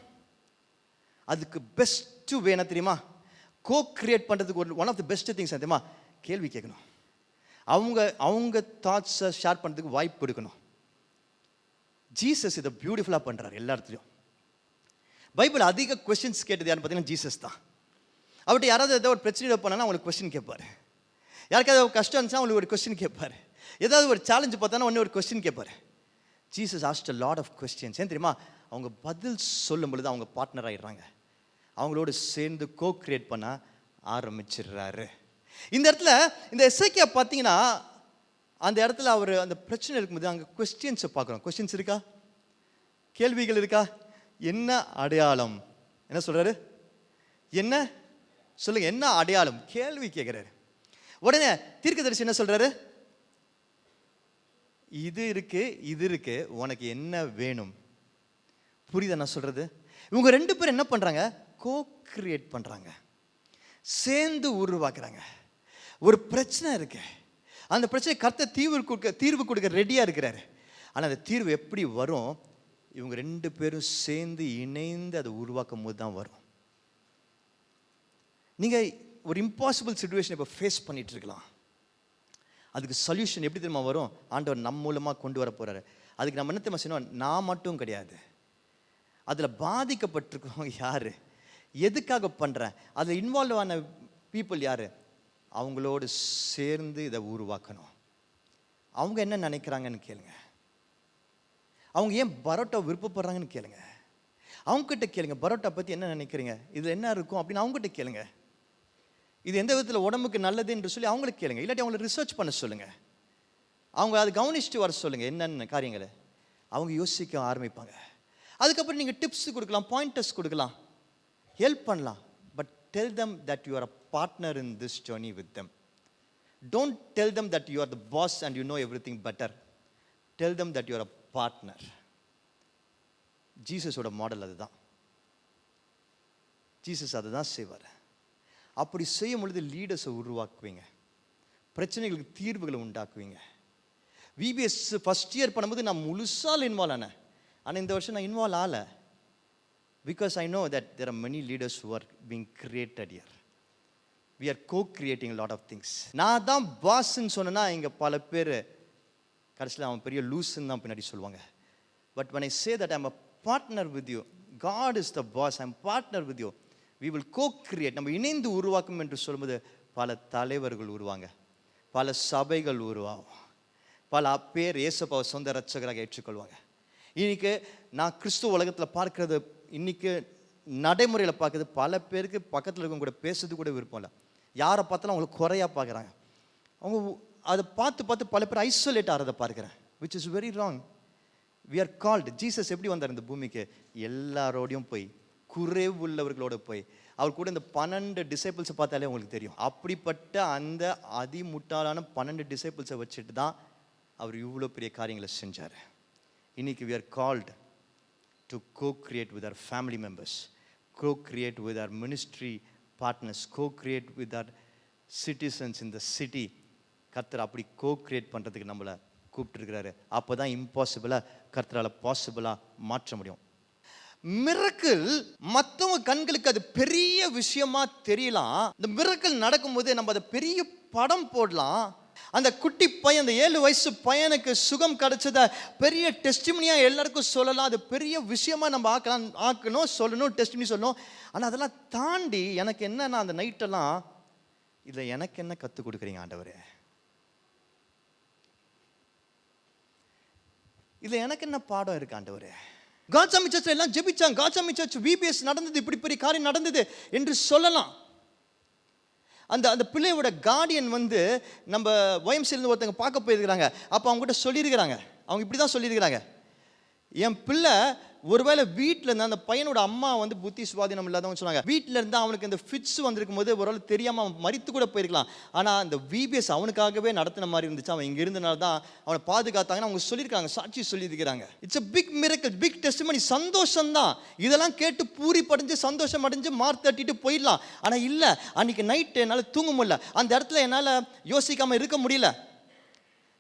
Speaker 1: அதுக்கு பெஸ்ட்டு வே என்ன தெரியுமா, கோ-கிரியேட் பண்ணுறதுக்கு one of the best things தெரியுமா, கேள்வி கேட்கணும். அவங்க தாட்ஸை ஷேர் பண்ணுறதுக்கு வாய்ப்பு கொடுக்கணும். ஜீசஸ் இதை பியூட்டிஃபுல்லாக பண்ணுறாரு எல்லா இடத்துலையும். பைபிள் அதிக கொஸ்டின்ஸ் கேட்டது யாருன்னு பார்த்தீங்கன்னா ஜீசஸ் தான். அவர்கிட்ட யாராவது ஏதாவது ஒரு பிரச்சனை பண்ணாலும் அவங்களுக்கு கொஸ்டின் கேட்பார். யாருக்காவது ஒரு கஷ்டம் இருந்துச்சுன்னா அவங்களுக்கு ஒரு கொஸ்டின் கேட்பார். ஏதாவது ஒரு சேலஞ்சு பார்த்தானா ஒன்று ஒரு கொஸ்டின் கேட்பார். Jesus asked a lot of questions. ஏன் தெரியுமா, அவங்க பதில் சொல்லும் பொழுது அவங்க பார்ட்னர் ஆகிடுறாங்க, அவங்களோடு சேர்ந்து கோ-கிரியேட் பண்ண ஆரம்பிச்சிடுறாரு. இந்த இடத்துல இந்த எசேக்கியா பார்த்தீங்கன்னா, அந்த இடத்துல அவர் அந்த பிரச்சனை இருக்கும்போது அங்கே கொஸ்டின்ஸை பார்க்குறோம். கொஸ்டின்ஸ் இருக்கா, கேள்விகள் இருக்கா? என்ன அடையாளம், என்ன சொல்றாரு, என்ன சொல்லுங்க, என்ன அடையாளம், கேள்வி கேட்கிறாரு. உடனே தீர்க்கதரிசி என்ன சொல்றாரு, இது இருக்கு இது இருக்கு, உனக்கு என்ன வேணும்? புரியுதா நான் சொல்றது? இவங்க ரெண்டு பேரும் என்ன பண்றாங்க, கோ-கிரியேட் பண்றாங்க, சேர்ந்து உருவாக்குறாங்க. ஒரு பிரச்சனை இருக்கு, அந்த பிரச்சனை கர்த்தர் தீர்வு கொடுக்க ரெடியா இருக்கிறாரு. ஆனால் அந்த தீர்வு எப்படி வரும், இவங்க ரெண்டு பேரும் சேர்ந்து இணைந்து அதை உருவாக்கும் போது தான் வரும். நீங்கள் ஒரு இம்பாசிபிள் சிச்சுவேஷன் இப்போ ஃபேஸ் பண்ணிட்டு இருக்கலாம், அதுக்கு சொல்யூஷன் எப்படி தெரியுமா வரும், ஆண்டவர் நம்ம மூலமாக கொண்டு வர போகிறாரு. அதுக்கு நம்ம என்ன தெரியுமா செய்யணும், நான் மட்டும் கிடையாது, அதில் பாதிக்கப்பட்டிருக்கிறவங்க யார், எதுக்காக பண்ணுறேன், அதில் இன்வால்வ் ஆன பீப்புள் யார், அவங்களோடு சேர்ந்து இதை உருவாக்கணும். அவங்க என்ன நினைக்கிறாங்கன்னு கேளுங்க. அவங்க ஏன் பரோட்டா விருப்பப்படுறாங்கன்னு கேளுங்க. அவங்ககிட்ட கேளுங்க, பரோட்டா பற்றி என்ன நினைக்கிறீங்க, இதில் என்ன இருக்கும் அப்படின்னு அவங்ககிட்ட கேளுங்க. இது எந்த விதத்தில் உடம்புக்கு நல்லது என்று சொல்லி அவங்களுக்கு கேளுங்க. இல்லாட்டி அவங்களை ரிசர்ச் பண்ண சொல்லுங்கள். அவங்க அதை கவனிச்சுட்டு வர சொல்லுங்கள் என்னென்ன காரியங்களை. அவங்க யோசிக்க ஆரம்பிப்பாங்க. அதுக்கப்புறம் நீங்கள் டிப்ஸ் கொடுக்கலாம், பாயிண்டர்ஸ் கொடுக்கலாம், ஹெல்ப் பண்ணலாம். But tell them that you are a partner in this journey with them. Don't tell them that you are the boss and you know everything better. Tell them that you are a partner. ஜீசஸோட model அதுதான். Jesus அதை தான் செய்வார். அப்படி செய்யும் பொழுது லீடர்ஸை உருவாக்குவீங்க, பிரச்சனைகளுக்கு தீர்வுகளை உண்டாக்குவீங்க. விபிஎஸ் ஃபஸ்ட் இயர் பண்ணும்போது நான் முழுசால் இன்வால்வ் ஆனேன். ஆனால் இந்த வருஷம் நான் இன்வால்வ் ஆகலை. Because I know that there are many leaders who are being created year. We are co-creating a lot of things. நான் தான் பாஸ்ன்னு சொன்னேன்னா இங்கே பல பேர் கடைசியில் அவன் பெரிய லூஸ்ன்னு தான் பின்னாடி சொல்லுவாங்க. But when I say that I'm a partner with you, God is the boss, I'm partner with you, we will co-create. நம்ம இணைந்து உருவாக்கும் என்று சொல்லும்போது பல தலைவர்கள் உருவாங்க, பல சபைகள் உருவாகும், பல பேர் இயேசுவை சொந்த இரட்சகராக ஏற்றுக்கொள்வாங்க. இன்னைக்கு நான் கிறிஸ்துவ உலகத்தில் பார்க்கறது, இன்னைக்கு நடைமுறையில் பார்க்குறது, பல பேருக்கு பக்கத்தில் இருக்கவங்க கூட பேசுறது கூட விருப்பம் இல்லை. யாரை பார்த்தாலும் அவங்களுக்கு குறையாக பார்க்குறாங்க. அவங்க அதை பார்த்து பல பேர் ஐசோலேட் ஆகிறத பார்க்குறேன், which is very wrong. We are called. Jesus எப்படி வந்தார் இந்த பூமிக்கு? எல்லாரோடையும் போய், குறைவுள்ளவர்களோட போய், அவர் கூட இந்த 12 டிசைபிள்ஸை பார்த்தாலே உங்களுக்கு தெரியும். அப்படிப்பட்ட அந்த அதிமுட்டாளான 12 டிசைபிள்ஸை வச்சுட்டு தான் அவர் இவ்வளோ பெரிய காரியங்களை செஞ்சார். இன்னைக்கு we are called to co-create with our family members, co-create with our ministry partners, co-create with our citizens in the city. கர்த்தர் அப்படி co-create பண்ணுறதுக்கு நம்மளை கூப்பிட்டுருக்கிறாரு. அப்போ தான் இம்பாசிபிளாக கர்த்தரால் பாசிபிளாக மாற்ற முடியும். மிரக்கிள் மற்றவங்க கண்களுக்கு அது பெரிய விஷயமா தெரியலாம். இந்த மிரக்கிள் நடக்கும்போது நம்ம அதை பெரிய படம் போடலாம். அந்த குட்டி பையன், அந்த 7 வயசு பையனுக்கு சுகம் கிடைச்சத பெரிய டெஸ்டிமனியா எல்லாருக்கும் சொல்லலாம். அது பெரிய விஷயமா நம்ம ஆக்கணும், சொல்லணும், டெஸ்டிமனி சொல்லணும். ஆனால் அதெல்லாம் தாண்டி எனக்கு என்னன்னா, அந்த நைட்டெல்லாம் இதில் எனக்கு என்ன கற்றுக் கொடுக்குறீங்க ஆண்டவரே, இதில் எனக்கு என்ன பாடம் இருக்கு ஆண்டவரே. காட்சாமி சர்ச்சில் எல்லாம் ஜெபிச்சாங்க, காட்சாமி சர்ச் விபிஎஸ் நடந்தது, இப்படி பெரிய காரியம் நடந்தது என்று சொல்லலாம். அந்த பிள்ளையோட கார்டியன் வந்து நம்ம ஒய்எம்சிலேருந்து ஒருத்தங்க பார்க்க போயிருக்கிறாங்க. அப்போ அவங்ககிட்ட சொல்லியிருக்கிறாங்க, அவங்க இப்படி தான் சொல்லியிருக்கிறாங்க, என் பிள்ளை ஒருவேளை வீட்டில் இருந்தால் அந்த பையனோட அம்மா வந்து புத்தி சுவாதீனம் இல்லாதவங்க சொன்னாங்க. வீட்டில் இருந்தால் அவனுக்கு இந்த ஃபிட்ஸ் வந்திருக்கும் போது ஒருவேளை தெரியாமல் அவன் மரித்து கூட போயிருக்கலாம். ஆனால் அந்த விபிஎஸ் அவனுக்காகவே நடத்தின மாதிரி இருந்துச்சு. அவன் இங்கே இருந்தனால தான் அவனை பாதுகாத்தாங்கன்னு அவங்க சொல்லியிருக்காங்க, சாட்சி சொல்லியிருக்கிறாங்க. It's a big miracle, big testimony. சந்தோஷம்தான், இதெல்லாம் கேட்டு பூரி படைஞ்சு சந்தோஷம் அடைஞ்சு மார் தட்டிட்டு போயிடலாம். ஆனால் இல்லை, அன்றைக்கி நைட்டு என்னால் தூங்க முடியல, அந்த இடத்துல என்னால் யோசிக்காமல் இருக்க முடியல.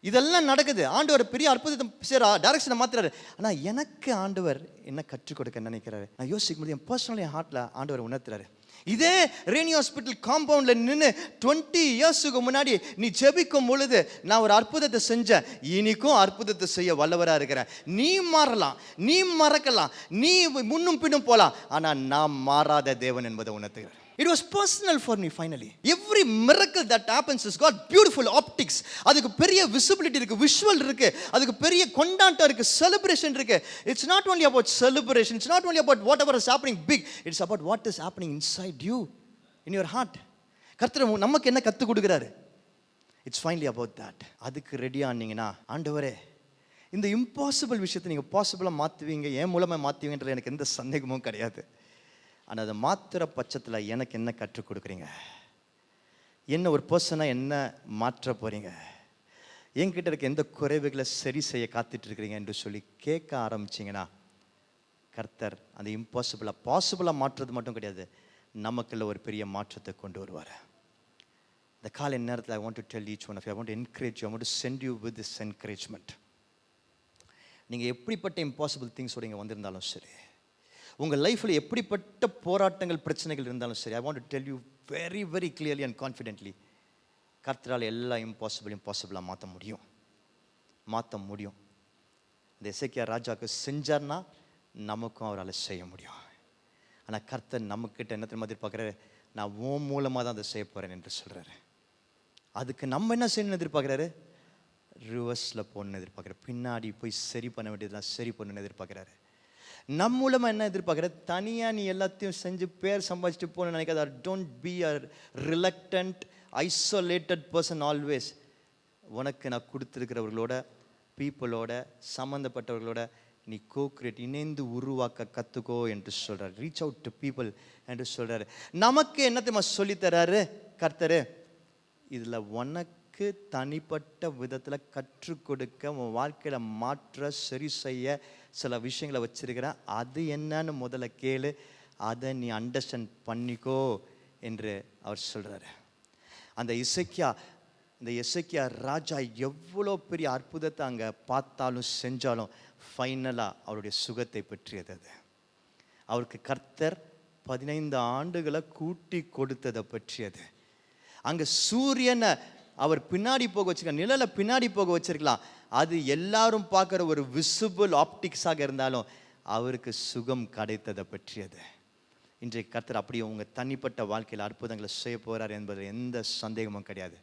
Speaker 1: இதெல்லாம் நடக்குது. ஆண்டவர் பெரிய அற்புதத்தை செய்யறா, டைரக்ஷனை மாத்துறாரு. ஆனால் எனக்கு ஆண்டவர் என்ன கற்றுக் கொடுக்க நினைக்கிறாரு, நான் யோசிக்க முடியும். பர்சனலி என் ஹார்ட்டில் ஆண்டவர் உணர்த்துறாரு. இதே ரெய்னி ஹாஸ்பிட்டல் காம்பவுண்டில் நின்று 20 இயர்ஸுக்கு முன்னாடி நீ ஜெபிக்கும் பொழுது நான் ஒரு அற்புதத்தை செஞ்சேன், இனிக்கும் அற்புதத்தை செய்ய வல்லவராக இருக்கிறேன். நீ மாறலாம், நீ மறக்கலாம், நீ முன்னும் பின்னும் போகலாம், ஆனால் நான் மாறாத தேவன் என்பதை உணர்த்துகிறேன். It was personal for me finally. Every miracle that happens has got beautiful optics. அதுக்கு பெரிய visibility இருக்கு, visual இருக்கு, அதுக்கு பெரிய கொண்டாட்டம் இருக்கு, celebration இருக்கு. It's not only about celebration, it's not only about whatever is happening big, it's about what is happening inside you, in your heart. கர்த்தர் நமக்கு என்ன கற்றுக் கொடுக்குறாரு, it's finally about that. அதுக்கு ரெடி ஆனீங்கன்னா, ஆண்டவரே இந்த இம்பாசிபிள் விஷயத்தை நீங்கள் பாசிபிளாக மாற்றுவீங்க, ஏன் மூலமாக மாற்றுவீங்கன்ற எனக்கு எந்த சந்தேகமும் கிடையாது. ஆனால் அதை மாற்றுற பட்சத்தில் எனக்கு என்ன கற்றுக் கொடுக்குறீங்க, என்ன ஒரு பர்சனாக என்ன மாற்ற போகிறீங்க, என்கிட்ட இருக்க எந்த குறைவுகளை சரி செய்ய காத்துட்ருக்கிறீங்க என்று சொல்லி கேட்க ஆரம்பிச்சிங்கன்னா, கர்த்தர் அந்த இம்பாசிபிளாக பாசிபிளாக மாற்றுறது மட்டும் கிடையாது, நமக்குள்ள ஒரு பெரிய மாற்றத்தை கொண்டு வருவார். இந்த காலை நேரத்தில் I want to tell each one of you, I want to encourage you, I want to send you with this encouragement. நீங்கள் எப்படிப்பட்ட இம்பாசிபிள் திங்ஸோட இங்கே வந்திருந்தாலும் சரி, உங்கள் லைஃப்பில் எப்படிப்பட்ட போராட்டங்கள் பிரச்சனைகள் இருந்தாலும் சரி, I want to tell you very very clearly and confidently, கர்த்தரால் எல்லா இம்பாசிபிளாக மாற்ற முடியும். இந்த எசேக்கியா ராஜாவுக்கு செஞ்சார்னா நமக்கும் அவரால் செய்ய முடியும். ஆனால் கர்த்தர் நம்மக்கிட்ட என்ன தெரியுமா எதிர்பார்க்குறாரு? நான் உன் மூலமாக தான் அதை செய்ய போகிறேன் என்று சொல்கிறாரு. அதுக்கு நம்ம என்ன செய்யணும்னு எதிர்பார்க்குறாரு? ரிவர்ஸில் போகணுன்னு எதிர்பார்க்குறாரு. பின்னாடி போய் சரி பண்ண வேண்டியதெல்லாம் சரி பண்ணணுன்னு எதிர்பார்க்குறாரு. நம் மூலமாக என்ன எதிர்பார்க்குற? தனியாக நீ எல்லாத்தையும் செஞ்சு பேர் சம்பாதிச்சுட்டு போகணும்னு நினைக்காத. Don't be a reluctant isolated person always. உனக்கு நான் கொடுத்துருக்கிறவர்களோட, பீப்புளோட, சம்மந்தப்பட்டவர்களோட நீ கோக்ரியேட், இணைந்து உருவாக்க கற்றுக்கோ என்று சொல்கிறார். ரீச் அவுட் டு பீப்புள் என்று சொல்கிறாரு. நமக்கு என்ன தெரியுமா சொல்லித்தராரு கர்த்தர்? இதில் உனக்கு தனிப்பட்ட விதத்தில் கற்றுக் கொடுக்க, உன் வாழ்க்கையில் மாற்ற, சரி செய்ய சில விஷயங்களை வச்சிருக்கிறேன். அது என்னன்னு முதல்ல கேளு, அதை நீ அண்டர்ஸ்டாண்ட் பண்ணிக்கோ என்று அவர் சொல்கிறாரு. அந்த எசேக்கியா ராஜா எவ்வளோ பெரிய அற்புதத்தை அங்கே பார்த்தாலும் செஞ்சாலும் ஃபைனலாக அவருடைய சுகத்தை பற்றியது. அது அவருக்கு கர்த்தர் 15 ஆண்டுகளை கூட்டி கொடுத்ததை பற்றியது. அங்கே சூரியனை அவர் பின்னாடி போக வச்சிருக்கலாம், நிழலை பின்னாடி போக வச்சிருக்கலாம். அது எல்லாரும் பார்க்குற ஒரு விசிபிள் ஆப்டிக்ஸாக இருந்தாலும் அவருக்கு சுகம் கிடைத்ததை பற்றியது. இன்றைக்கு கர்த்தர் அப்படியே உங்கள் தனிப்பட்ட வாழ்க்கையில் அற்புதங்களை செய்ய போகிறார் என்பதில் எந்த சந்தேகமும் கிடையாது.